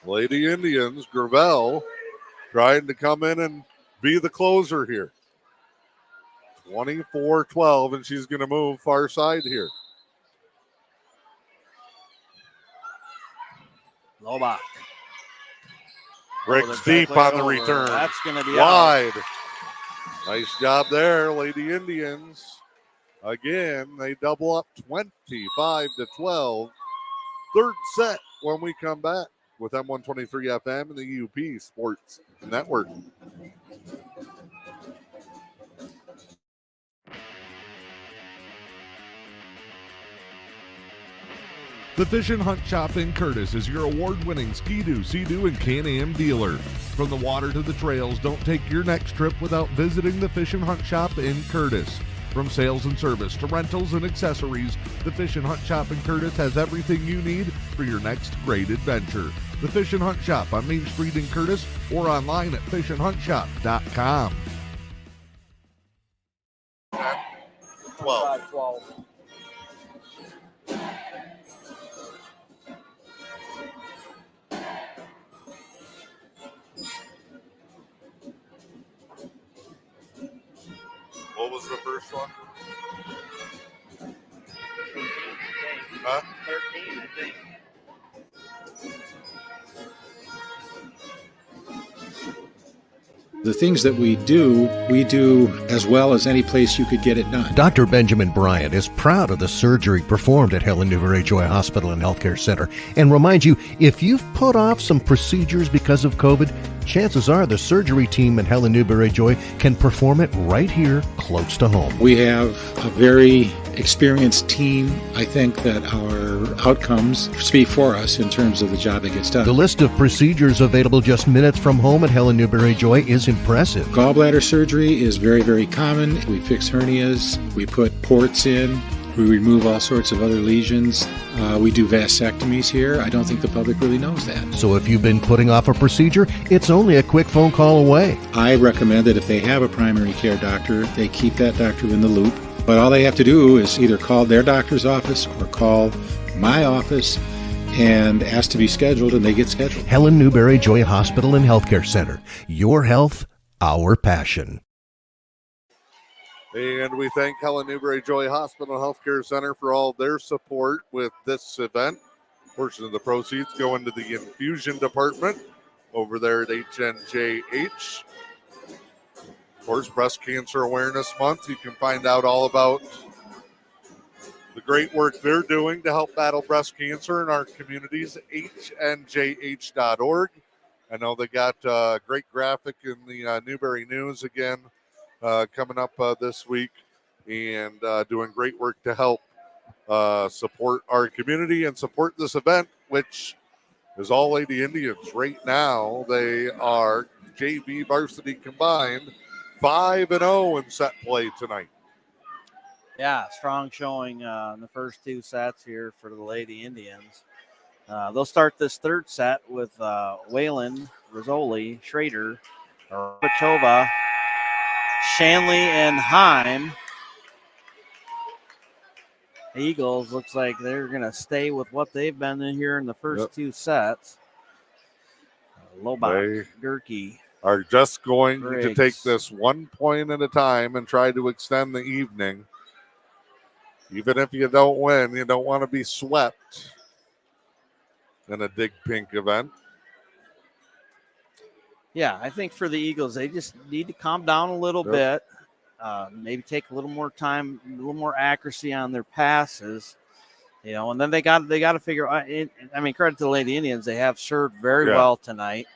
S1: Lady Indians, Gravel, trying to come in and be the closer here. 24-12, and she's going to move far side here.
S2: Lobach.
S1: Briggs deep on the return.
S2: That's going to be
S1: wide.
S2: Out.
S1: Nice job there, Lady Indians. Again, they double up 25-12. Third set when we come back with M123 FM and the E.U.P Sports Network.
S5: The Fish and Hunt Shop in Curtis is your award-winning Ski-Doo, Sea-Doo, and Can-Am dealer. From the water to the trails, don't take your next trip without visiting the Fish and Hunt Shop in Curtis. From sales and service to rentals and accessories, the Fish and Hunt Shop in Curtis has everything you need for your next great adventure. The Fish and Hunt Shop on Main Street in Curtis or online at fishandhuntshop.com.
S1: 12. What was the first one?
S2: 13, I think.
S6: The things that we do as well as any place you could get it done.
S7: Dr. Benjamin Bryant is proud of the surgery performed at Helen Newberry Joy Hospital and Healthcare Center and reminds you, if you've put off some procedures because of COVID, chances are the surgery team at Helen Newberry Joy can perform it right here close to home.
S6: We have a very experienced team. I think that our outcomes speak for us in terms of the job that gets done.
S7: The list of procedures available just minutes from home at Helen Newberry Joy is impressive.
S6: Gallbladder surgery is very, very common. We fix hernias. We put ports in. We remove all sorts of other lesions. We do vasectomies here. I don't think the public really knows that.
S7: So if you've been putting off a procedure, it's only a quick phone call away.
S6: I recommend that if they have a primary care doctor, they keep that doctor in the loop. But all they have to do is either call their doctor's office or call my office and ask to be scheduled, and they get scheduled.
S7: Helen Newberry Joy Hospital and Healthcare Center. Your health, our passion.
S1: And we thank Helen Newberry Joy Hospital and Healthcare Center for all their support with this event. A portion of the proceeds go into the infusion department over there at HNJH. Of course, Breast Cancer Awareness Month. You can find out all about the great work they're doing to help battle breast cancer in our communities, hnjh.org. I know they got a great graphic in the Newberry News again coming up this week, and doing great work to help support our community and support this event, which is all Lady Indians. Right now, they are JV varsity combined 5-0 in set play tonight.
S2: Yeah, strong showing in the first two sets here for the Lady Indians. They'll start this third set with Whalen, Rizzoli, Schrader, Pachova, Shanley, and Heim. Eagles looks like they're going to stay with what they've been in here in the first two sets. Lobach, Gerke
S1: are just going
S2: Briggs.
S1: To take this 1 point at a time and try to extend the evening. Even if you don't win, you don't want to be swept. in a Dig Pink event.
S2: Yeah, I think for the Eagles, they just need to calm down a little bit. Maybe take a little more time, a little more accuracy on their passes, and then they got to figure out. I mean, credit to the Lady Indians, they have served very well tonight.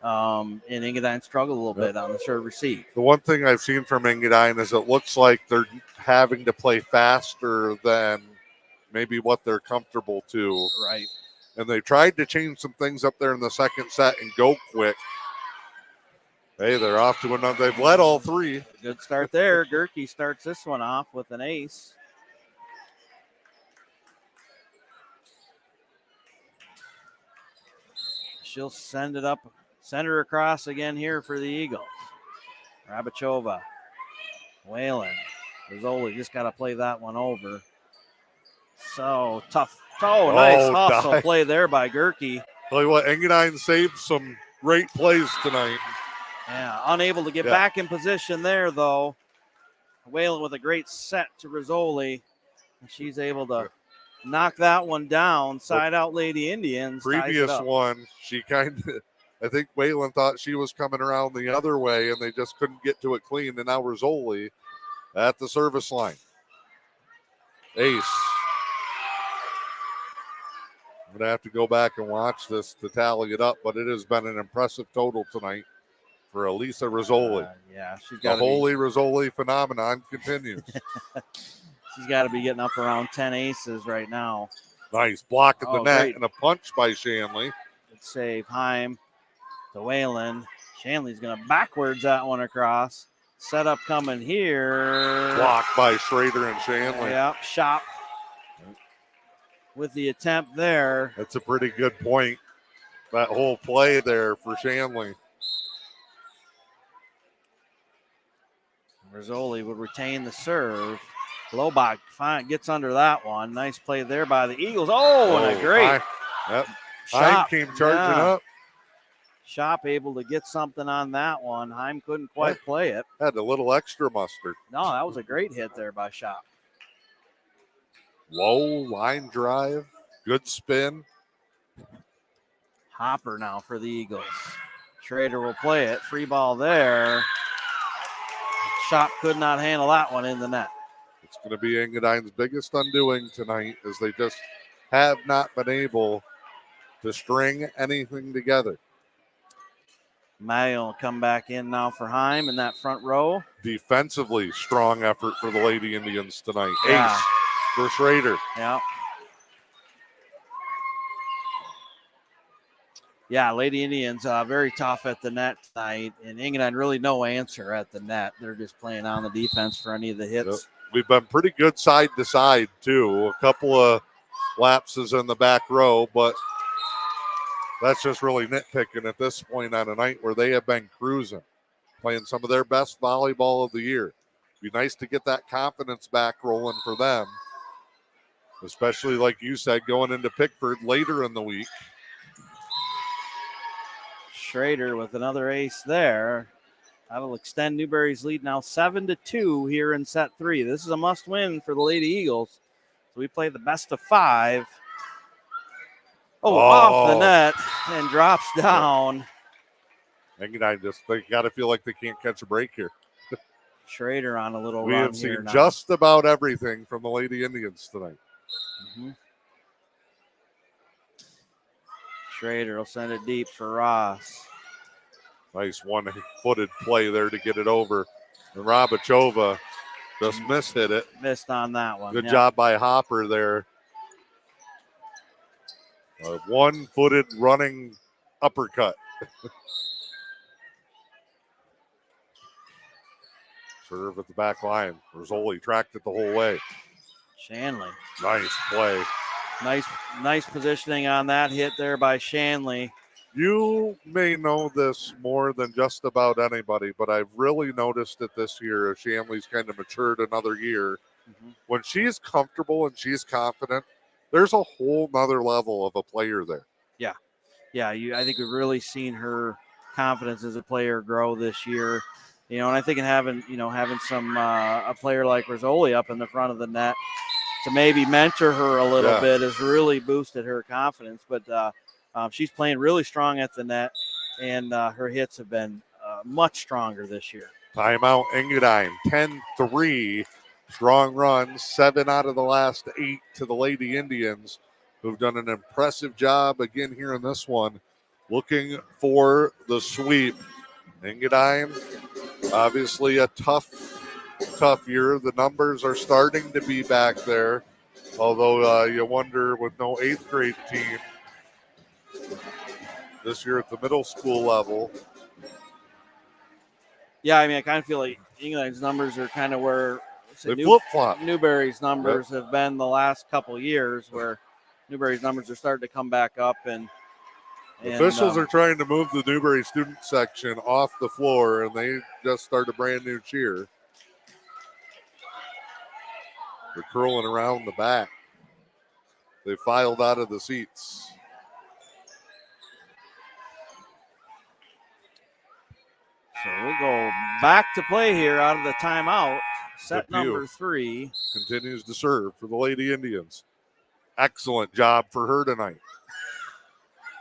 S2: And Engadine struggled a little bit on the serve receive.
S1: The one thing I've seen from Engadine is it looks like they're having to play faster than maybe what they're comfortable to.
S2: Right.
S1: And they tried to change some things up there in the second set and go quick. Hey, they're off to another. They've led all three.
S2: Good start there. Gerke starts this one off with an ace. She'll send her across again here for the Eagles. Rabachova, Whalen, Rizzoli just got to play that one over. So tough. Oh, nice hustle play there by Gerke.
S1: Tell you what, Engadine saved some great plays tonight.
S2: Yeah, unable to get back in position there, though. Whalen with a great set to Rizzoli. And she's able to knock that one down. Side out Lady Indians.
S1: Previous one, she I think Whalen thought she was coming around the other way, and they just couldn't get to it clean. And now Rizzoli at the service line. Ace. I'm going to have to go back and watch this to tally it up, but it has been an impressive total tonight for Elisa Rizzoli.
S2: She's got
S1: the holy Rizzoli phenomenon continues.
S2: She's got to be getting up around 10 aces right now.
S1: Nice block at the net and a punch by Shanley.
S2: Good save. Heim to Whalen. Shanley's going to backwards that one across. Setup coming here.
S1: Blocked by Schrader and Shanley.
S2: Yep, Shop with the attempt there.
S1: That's a pretty good point. That whole play there for Shanley.
S2: Rizzoli would retain the serve. Lobach gets under that one. Nice play there by the Eagles. And a great
S1: Heim came charging up.
S2: Shop able to get something on that one. Heim couldn't quite play it.
S1: Had a little extra mustard.
S2: No, that was a great hit there by Shop.
S1: Low line drive. Good spin.
S2: Hopper now for the Eagles. Schrader will play it. Free ball there. Shop could not handle that one in the net.
S1: It's going to be Engadine's biggest undoing tonight, as they just have not been able to string anything together.
S2: Mayo will come back in now for Heim in that front row.
S1: Defensively, strong effort for the Lady Indians tonight. Ace for Schrader.
S2: Yeah, Lady Indians very tough at the net tonight, and Engadine really no answer at the net. They're just playing on the defense for any of the hits.
S1: Yep. We've been pretty good side to side, too. A couple of lapses in the back row, but that's just really nitpicking at this point on a night where they have been cruising, playing some of their best volleyball of the year. Be nice to get that confidence back rolling for them, especially, like you said, going into Pickford later in the week.
S2: Schrader with another ace there. That'll extend Newberry's lead now 7-2 here in set 3. This is a must win for the Lady Eagles. So we play the best of 5. Off the net and drops down.
S1: Engadine they got to feel like they can't catch a break here.
S2: Schrader on a little
S1: we
S2: run
S1: have
S2: here
S1: seen
S2: now.
S1: Just about everything from the Lady Indians tonight.
S2: Mm-hmm. Schrader will send it deep for Ross.
S1: Nice one-footed play there to get it over. And Rabachova just mishit it.
S2: Missed on that one.
S1: Good job by Hopper there. A one-footed running uppercut. Serve at the back line. Rizzoli tracked it the whole way.
S2: Shanley.
S1: Nice play.
S2: Nice positioning on that hit there by Shanley.
S1: You may know this more than just about anybody, but I've really noticed it this year as Shanley's kind of matured another year.
S2: Mm-hmm.
S1: When she's comfortable and she's confident, there's a whole nother level of a player there.
S2: I think we've really seen her confidence as a player grow this year. And I think having some a player like Rizzoli up in the front of the net to maybe mentor her a little bit has really boosted her confidence. But She's playing really strong at the net, and her hits have been much stronger this year.
S1: Timeout Engadine, 10-3. Strong run, 7 out of the last 8 to the Lady Indians, who've done an impressive job again here in this one, looking for the sweep. Engadine, obviously a tough year. The numbers are starting to be back there, although you wonder with no 8th grade team this year at the middle school level.
S2: Yeah, I mean, I kind of feel like England's numbers are kind of where
S1: They flip-flop.
S2: Newberry's numbers have been the last couple of years, where Newberry's numbers are starting to come back up. And
S1: officials are trying to move the Newberry student section off the floor, and they just start a brand new cheer. They're curling around the back. They filed out of the seats.
S2: So we'll go back to play here out of the timeout. Set number 3.
S1: Continues to serve for the Lady Indians. Excellent job for her tonight.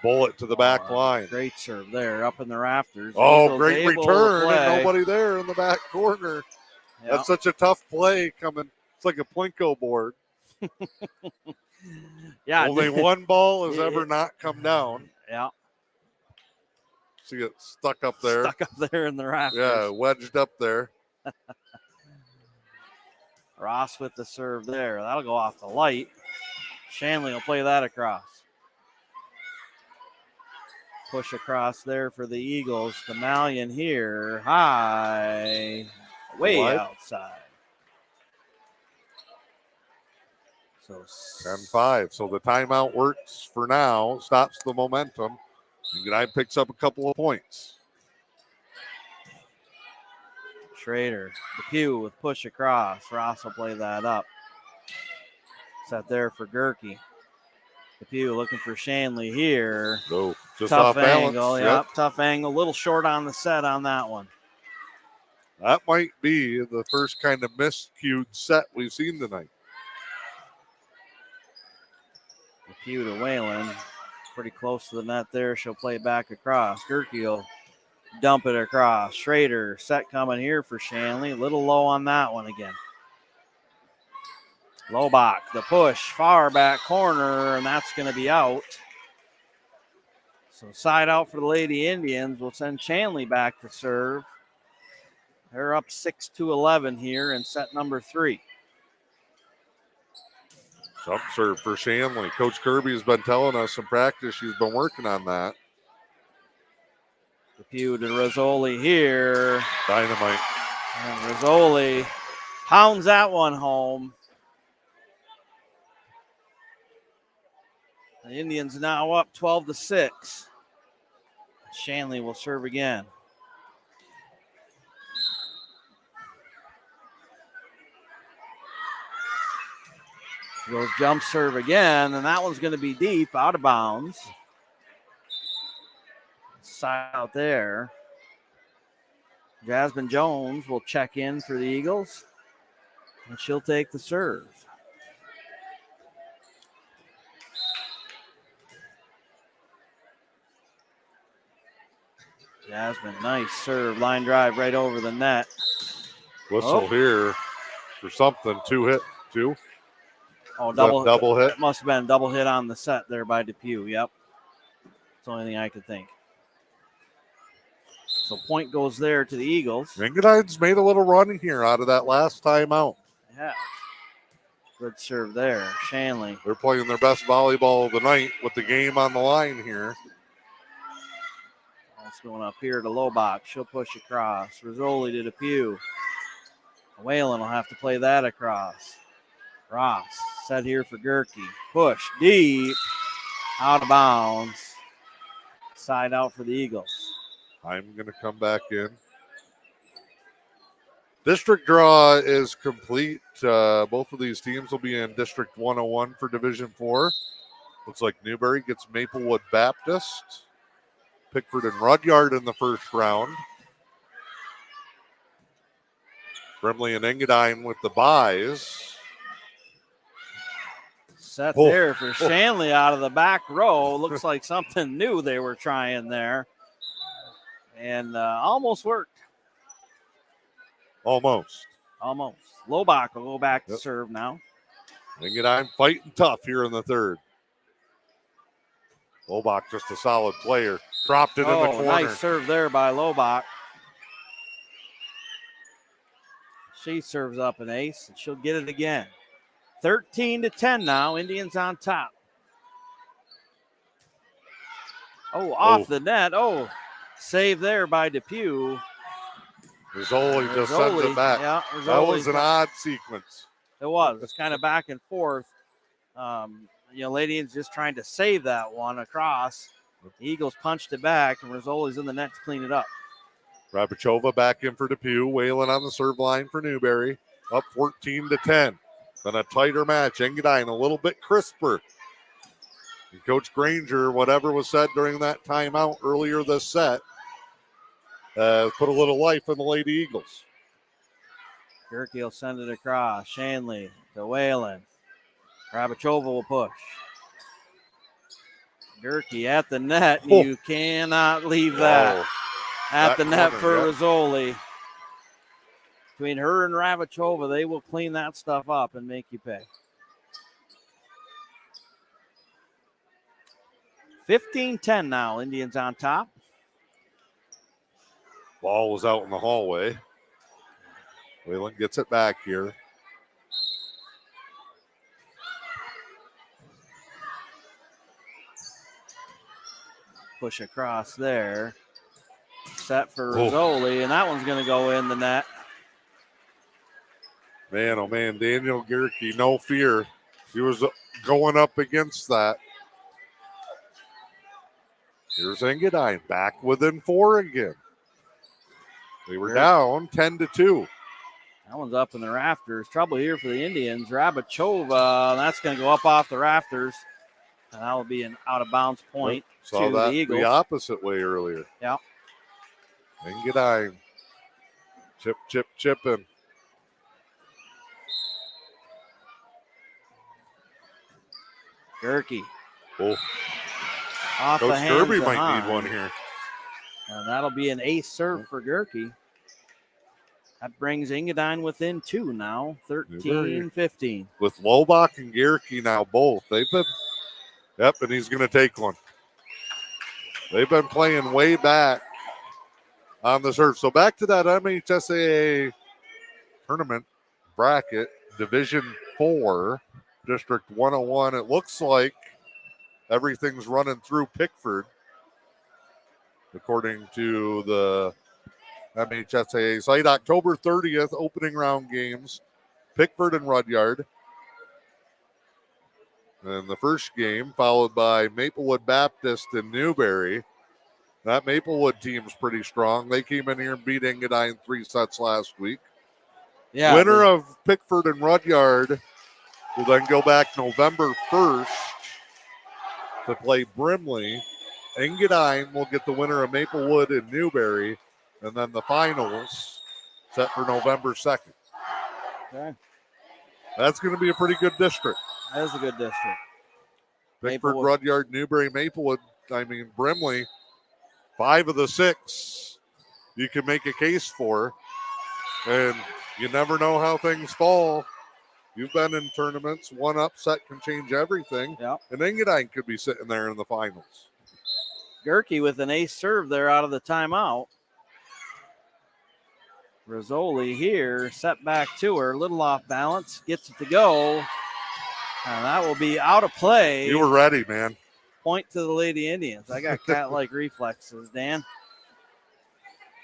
S1: Bullet to the back line.
S2: Great serve there, up in the rafters.
S1: Oh, great return, and nobody there in the back corner.
S2: Yep.
S1: That's such a tough play coming. It's like a Plinko board.
S2: Yeah.
S1: Only one ball has ever not come down.
S2: Yeah.
S1: So you get stuck up there.
S2: Stuck up there in the rafters.
S1: Yeah, wedged up there.
S2: Ross with the serve there. That'll go off the light. Shanley will play that across. Push across there for the Eagles. The Malian here. High. Way outside. So
S1: 10-5. So the timeout works for now. Stops the momentum. Engadine picks up a couple of points.
S2: Schrader, Depew with push across. Ross will play that up. Set there for Gerke. Depew looking for Shanley here.
S1: So just
S2: tough
S1: off balance.
S2: Angle, yep, tough angle. A little short on the set on that one.
S1: That might be the first kind of miscued set we've seen tonight.
S2: Depew to Whalen. Pretty close to the net there. She'll play it back across. Gerke will dump it across. Schrader, set coming here for Shanley. A little low on that one again. Lobach, the push, far back corner, and that's going to be out. So side out for the Lady Indians. We'll send Shanley back to serve. They're up 6-11 here in set number 3.
S1: Jump serve for Shanley. Coach Kirby has been telling us in practice she's been working on that.
S2: Depew to Rizzoli here.
S1: Dynamite.
S2: And Rizzoli pounds that one home. The Indians now up 12-6. Shanley will serve again. Goes jump serve again, and that one's going to be deep, out of bounds. Side out there. Jasmine Jones will check in for the Eagles, and she'll take the serve. Jasmine, nice serve, line drive right over the net.
S1: Whistle here for something. Two.
S2: Oh,
S1: double hit.
S2: It must have been a double hit on the set there by Depew. Yep. That's the only thing I could think. So point goes there to the Eagles.
S1: Engadine's made a little run here out of that last timeout.
S2: Yeah. Good serve there. Shanley.
S1: They're playing their best volleyball of the night with the game on the line here.
S2: It's going up here to Lobach. She'll push across. Rizzoli to Depew. Whalen will have to play that across. Ross set here for Gerke. Push deep. Out of bounds. Side out for the Eagles.
S1: I'm going to come back in. District draw is complete. Both of these teams will be in District 101 for Division 4. Looks like Newberry gets Maplewood Baptist. Pickford and Rudyard in the first round. Brimley and Engadine with the byes.
S2: Set there for Shanley out of the back row. Looks like something new they were trying there. And almost worked.
S1: Almost.
S2: Lobach will go back to serve now.
S1: Engadine fighting tough here in the third. Lobach just a solid player. Dropped it in the corner.
S2: Nice serve there by Lobach. She serves up an ace, and she'll get it again. 13-10 now. Indians on top. Off the net. Save there by Depew.
S1: Rizzoli just sends it back.
S2: Yeah,
S1: that was an odd sequence.
S2: It was. It's kind of back and forth. Lady Indians just trying to save that one across. The Eagles punched it back, and Rizzoli's in the net to clean it up.
S1: Rabachova back in for Depew. Whalen on the serve line for Newberry. Up 14-10. Then a tighter match. Engadine a little bit crisper. And Coach Granger, whatever was said during that timeout earlier this set, put a little life in the Lady Eagles.
S2: Gerke will send it across. Shanley to Whalen. Rabachova will push. Gerke at the net. You cannot leave that. At the net for Rizzoli. Between her and Rabachova, they will clean that stuff up and make you pay. 15-10 now. Indians on top.
S1: Ball was out in the hallway. Whalen gets it back here.
S2: Push across there. Set for Rizzoli, and that one's going to go in the net.
S1: Man, oh man, Daniel Gerke, no fear. He was going up against that. Here's Engadine back within 4 again. They were down 10-2.
S2: That one's up in the rafters. Trouble here for the Indians. Rabachova, that's going to go up off the rafters. And that will be an out-of-bounds point to the Eagles.
S1: The opposite way earlier.
S2: Yeah.
S1: Engadine. Chipping.
S2: Gerke.
S1: Off Coach Kirby might need one here.
S2: And that'll be an ace serve for Gerke. That brings Engadine within 2 now, 13-15.
S1: With Lobach and Gerke now both. They've been, and he's going to take one. They've been playing way back on the serve. So back to that MHSAA tournament bracket, Division 4, District 101. It looks like everything's running through Pickford, according to the MHSAA site. October 30th, opening round games, Pickford and Rudyard. And the first game, followed by Maplewood Baptist and Newberry. That Maplewood team's pretty strong. They came in here and beat Engadine 3 sets last week.
S2: Yeah.
S1: Winner of Pickford and Rudyard will then go back November 1st to play Brimley. Engadine will get the winner of Maplewood and Newberry, and then the finals set for November 2nd.
S2: Okay.
S1: That's going to be a pretty good district.
S2: That is a good district.
S1: Pickford, Rudyard, Newberry, Maplewood. Brimley, 5 of the 6 you can make a case for. And you never know how things fall. You've been in tournaments. One upset can change everything.
S2: Yep.
S1: And Engadine could be sitting there in the finals.
S2: Gerke with an ace serve there out of the timeout. Rizzoli here, set back to her, a little off balance, gets it to go. And that will be out of play.
S1: You were ready, man.
S2: Point to the Lady Indians. I got cat-like reflexes, Dan.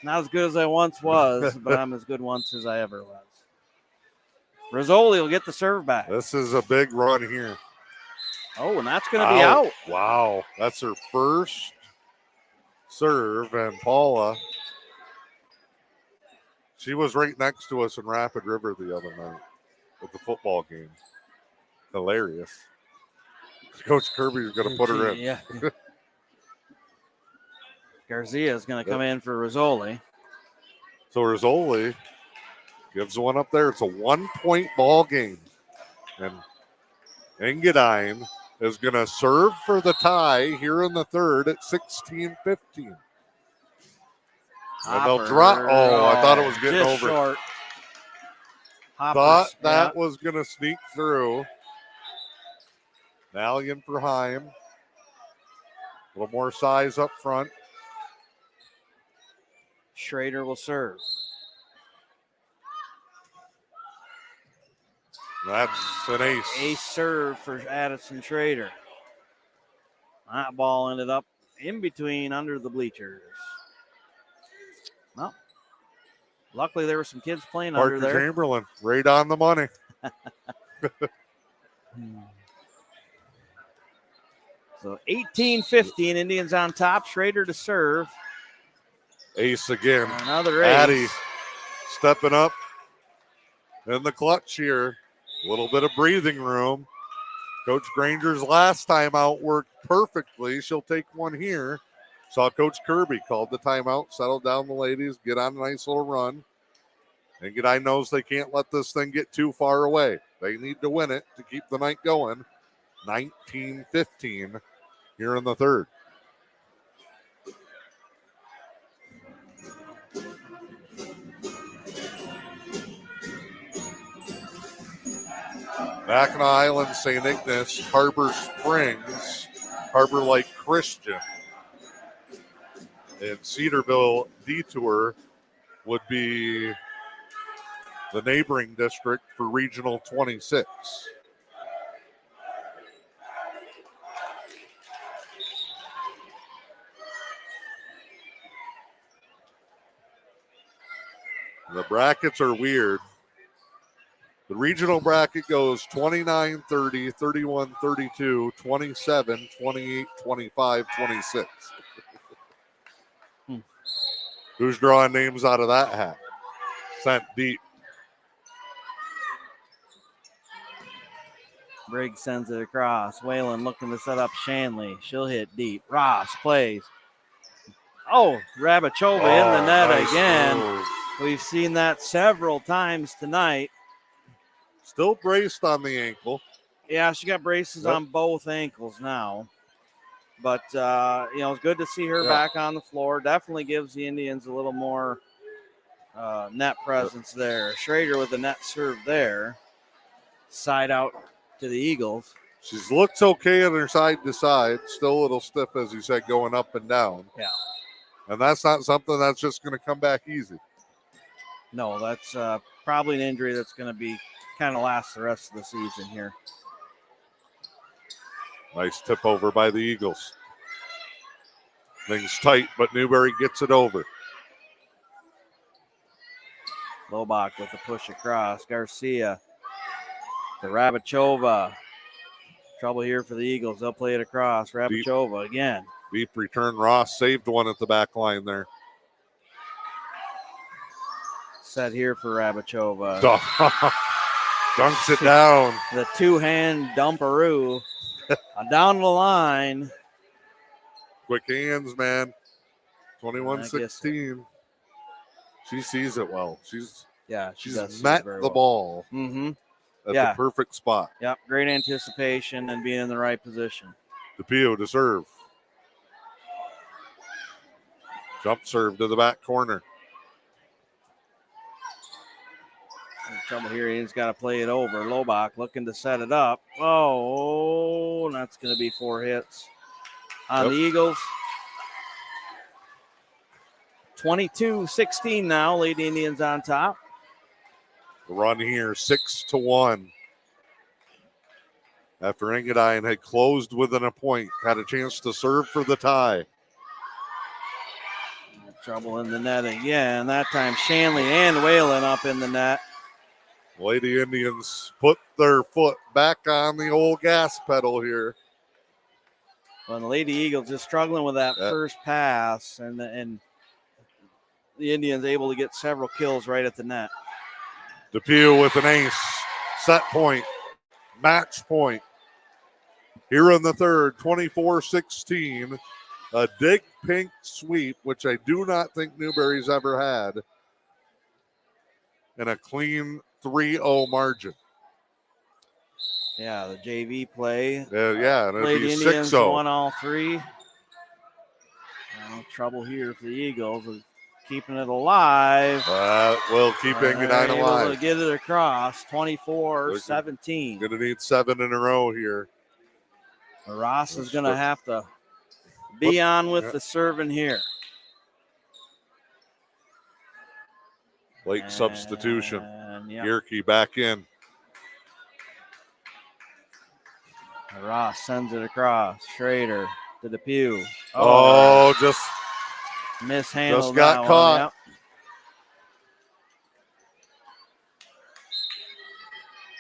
S2: Not as good as I once was, but I'm as good once as I ever was. Rizzoli will get the serve back.
S1: This is a big run here.
S2: Oh, and that's going to be out.
S1: Wow. That's her first serve. And Paula, she was right next to us in Rapid River the other night at the football game. Hilarious. Coach Kirby is going to put her in.
S2: Yeah. Garcia is going to come in for Rizzoli.
S1: So Rizzoli gives one up there. It's a 1-point ball game. And Engadine is going to serve for the tie here in the third at 16-15. And they'll drop. Oh, I thought it was getting
S2: just
S1: over.
S2: Short.
S1: Thought
S2: Hoppers,
S1: that was going to sneak through. Malian for Heim. A little more size up front.
S2: Schrader will serve.
S1: That's an ace.
S2: Ace serve for Addison Schrader. That ball ended up in between under the bleachers. Well, luckily there were some kids playing
S1: Parker
S2: under there.
S1: Chamberlain, right on the money.
S2: So 18-15, Indians on top. Schrader to serve.
S1: Ace again.
S2: Another ace.
S1: Addie stepping up in the clutch here. A little bit of breathing room. Coach Granger's last time out worked perfectly. She'll take one here. Saw Coach Kirby called the timeout, settle down the ladies, get on a nice little run. And Engadine knows they can't let this thing get too far away. They need to win it to keep the night going. 19-15 here in the third. Mackinac Island, St. Ignace, Harbor Springs, Harbor Lake Christian, and Cedarville Detour would be the neighboring district for Regional 26. The brackets are weird. The regional bracket goes 29, 30, 31, 32, 27, 28, 25, 26. Who's drawing names out of that hat? Sent deep.
S2: Briggs sends it across. Whalen looking to set up Shanley. She'll hit deep. Ross plays. Oh, Rabachova in the net
S1: nice
S2: again.
S1: move.
S2: We've seen that several times tonight.
S1: Still braced on the ankle.
S2: Yeah, she got braces on both ankles now. But, it's good to see her back on the floor. Definitely gives the Indians a little more net presence there. Schrader with the net serve there. Side out to the Eagles.
S1: She looks okay on her side to side. Still a little stiff, as you said, going up and down.
S2: Yeah.
S1: And that's not something that's just going to come back easy.
S2: No, that's probably an injury that's going to be kind of last the rest of the season here.
S1: Nice tip over by the Eagles. Things tight, but Newberry gets it over.
S2: Lobach with a push across. Garcia to Rabachova. Trouble here for the Eagles. They'll play it across. Rabachova again.
S1: Deep return. Ross saved one at the back line there.
S2: Set here for Rabachova.
S1: Dunks it down.
S2: The two-hand dumperoo. Down the line.
S1: Quick hands, man. 21-16. She sees it well. She's met the ball at the perfect spot.
S2: Yep, great anticipation and being in the right position.
S1: DePio to serve. Jump serve to the back corner.
S2: Trouble here. He's got to play it over. Lobach looking to set it up. Oh, that's going to be 4 hits on the Eagles. 22-16 now. Lady Indians on top.
S1: The run here, 6-1. After Engadine had closed within a point, had a chance to serve for the tie.
S2: Trouble in the net again. That time Shanley and Whalen up in the net.
S1: Lady Indians put their foot back on the old gas pedal here.
S2: Well, the Lady Eagles just struggling with that first pass, and the Indians able to get several kills right at the net.
S1: DePew with an ace. Set point. Match point. Here in the third, 24-16. A Dig Pink sweep, which I do not think Newberry's ever had. And a clean 3-0 margin.
S2: Yeah, the JV play.
S1: Yeah, and it'd
S2: Lady
S1: be
S2: Indians
S1: 6-0.
S2: won all three. Trouble here for the Eagles with keeping it alive.
S1: We'll keep Engadine
S2: Able
S1: alive.
S2: to get it across, 24-17.
S1: Going to need 7 in a row here.
S2: Ross is going to have to be on with the serving here.
S1: Late substitution.
S2: Yeah.
S1: Gierke back in.
S2: Ross sends it across. Schrader to the pew.
S1: Just
S2: mishandled.
S1: Just got
S2: that
S1: caught.
S2: One.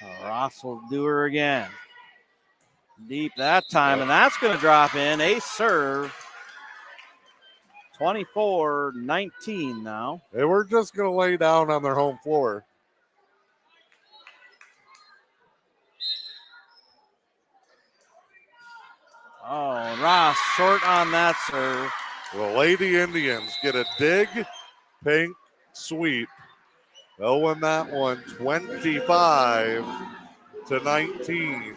S2: Yep. Ross will do her again. Deep that time, and that's going to drop in. Ace serve. 24-19 now.
S1: They were just going to lay down on their home floor.
S2: Ross short on that serve.
S1: The Lady Indians get a dig, pink sweep. They'll win that one 25-19.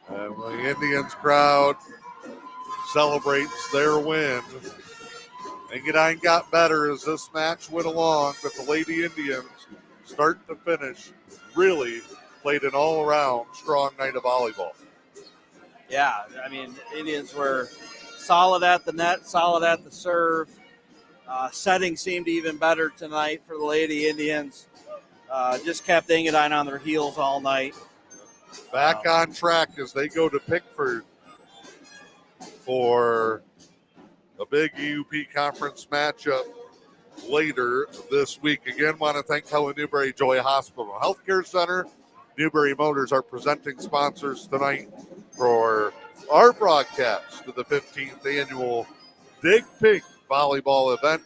S1: And the Indians crowd celebrates their win. Engadine got better as this match went along, but the Lady Indians, start to finish, really played an all-around strong night of volleyball.
S2: Yeah, I mean, the Indians were solid at the net, solid at the serve. Setting seemed even better tonight for the Lady Indians. Just kept Engadine on their heels all night.
S1: Back on track as they go to Pickford for a big E.U.P conference matchup later this week. Again, want to thank Helen Newberry Joy Hospital Healthcare Center. Newberry Motors are presenting sponsors tonight for our broadcast of the 15th annual Dig Pink volleyball event.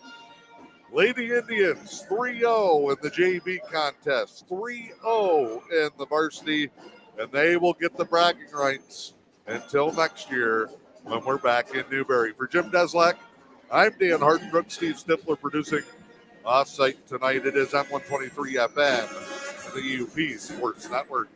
S1: Lady Indians 3-0 in the JV contest, 3-0 in the varsity, and they will get the bragging rights until next year when we're back in Newberry. For Jim Deslak, I'm Dan Hardenbrook, Steve Stifler producing off-site tonight. It is M123 FM, the E.U.P Sports Network.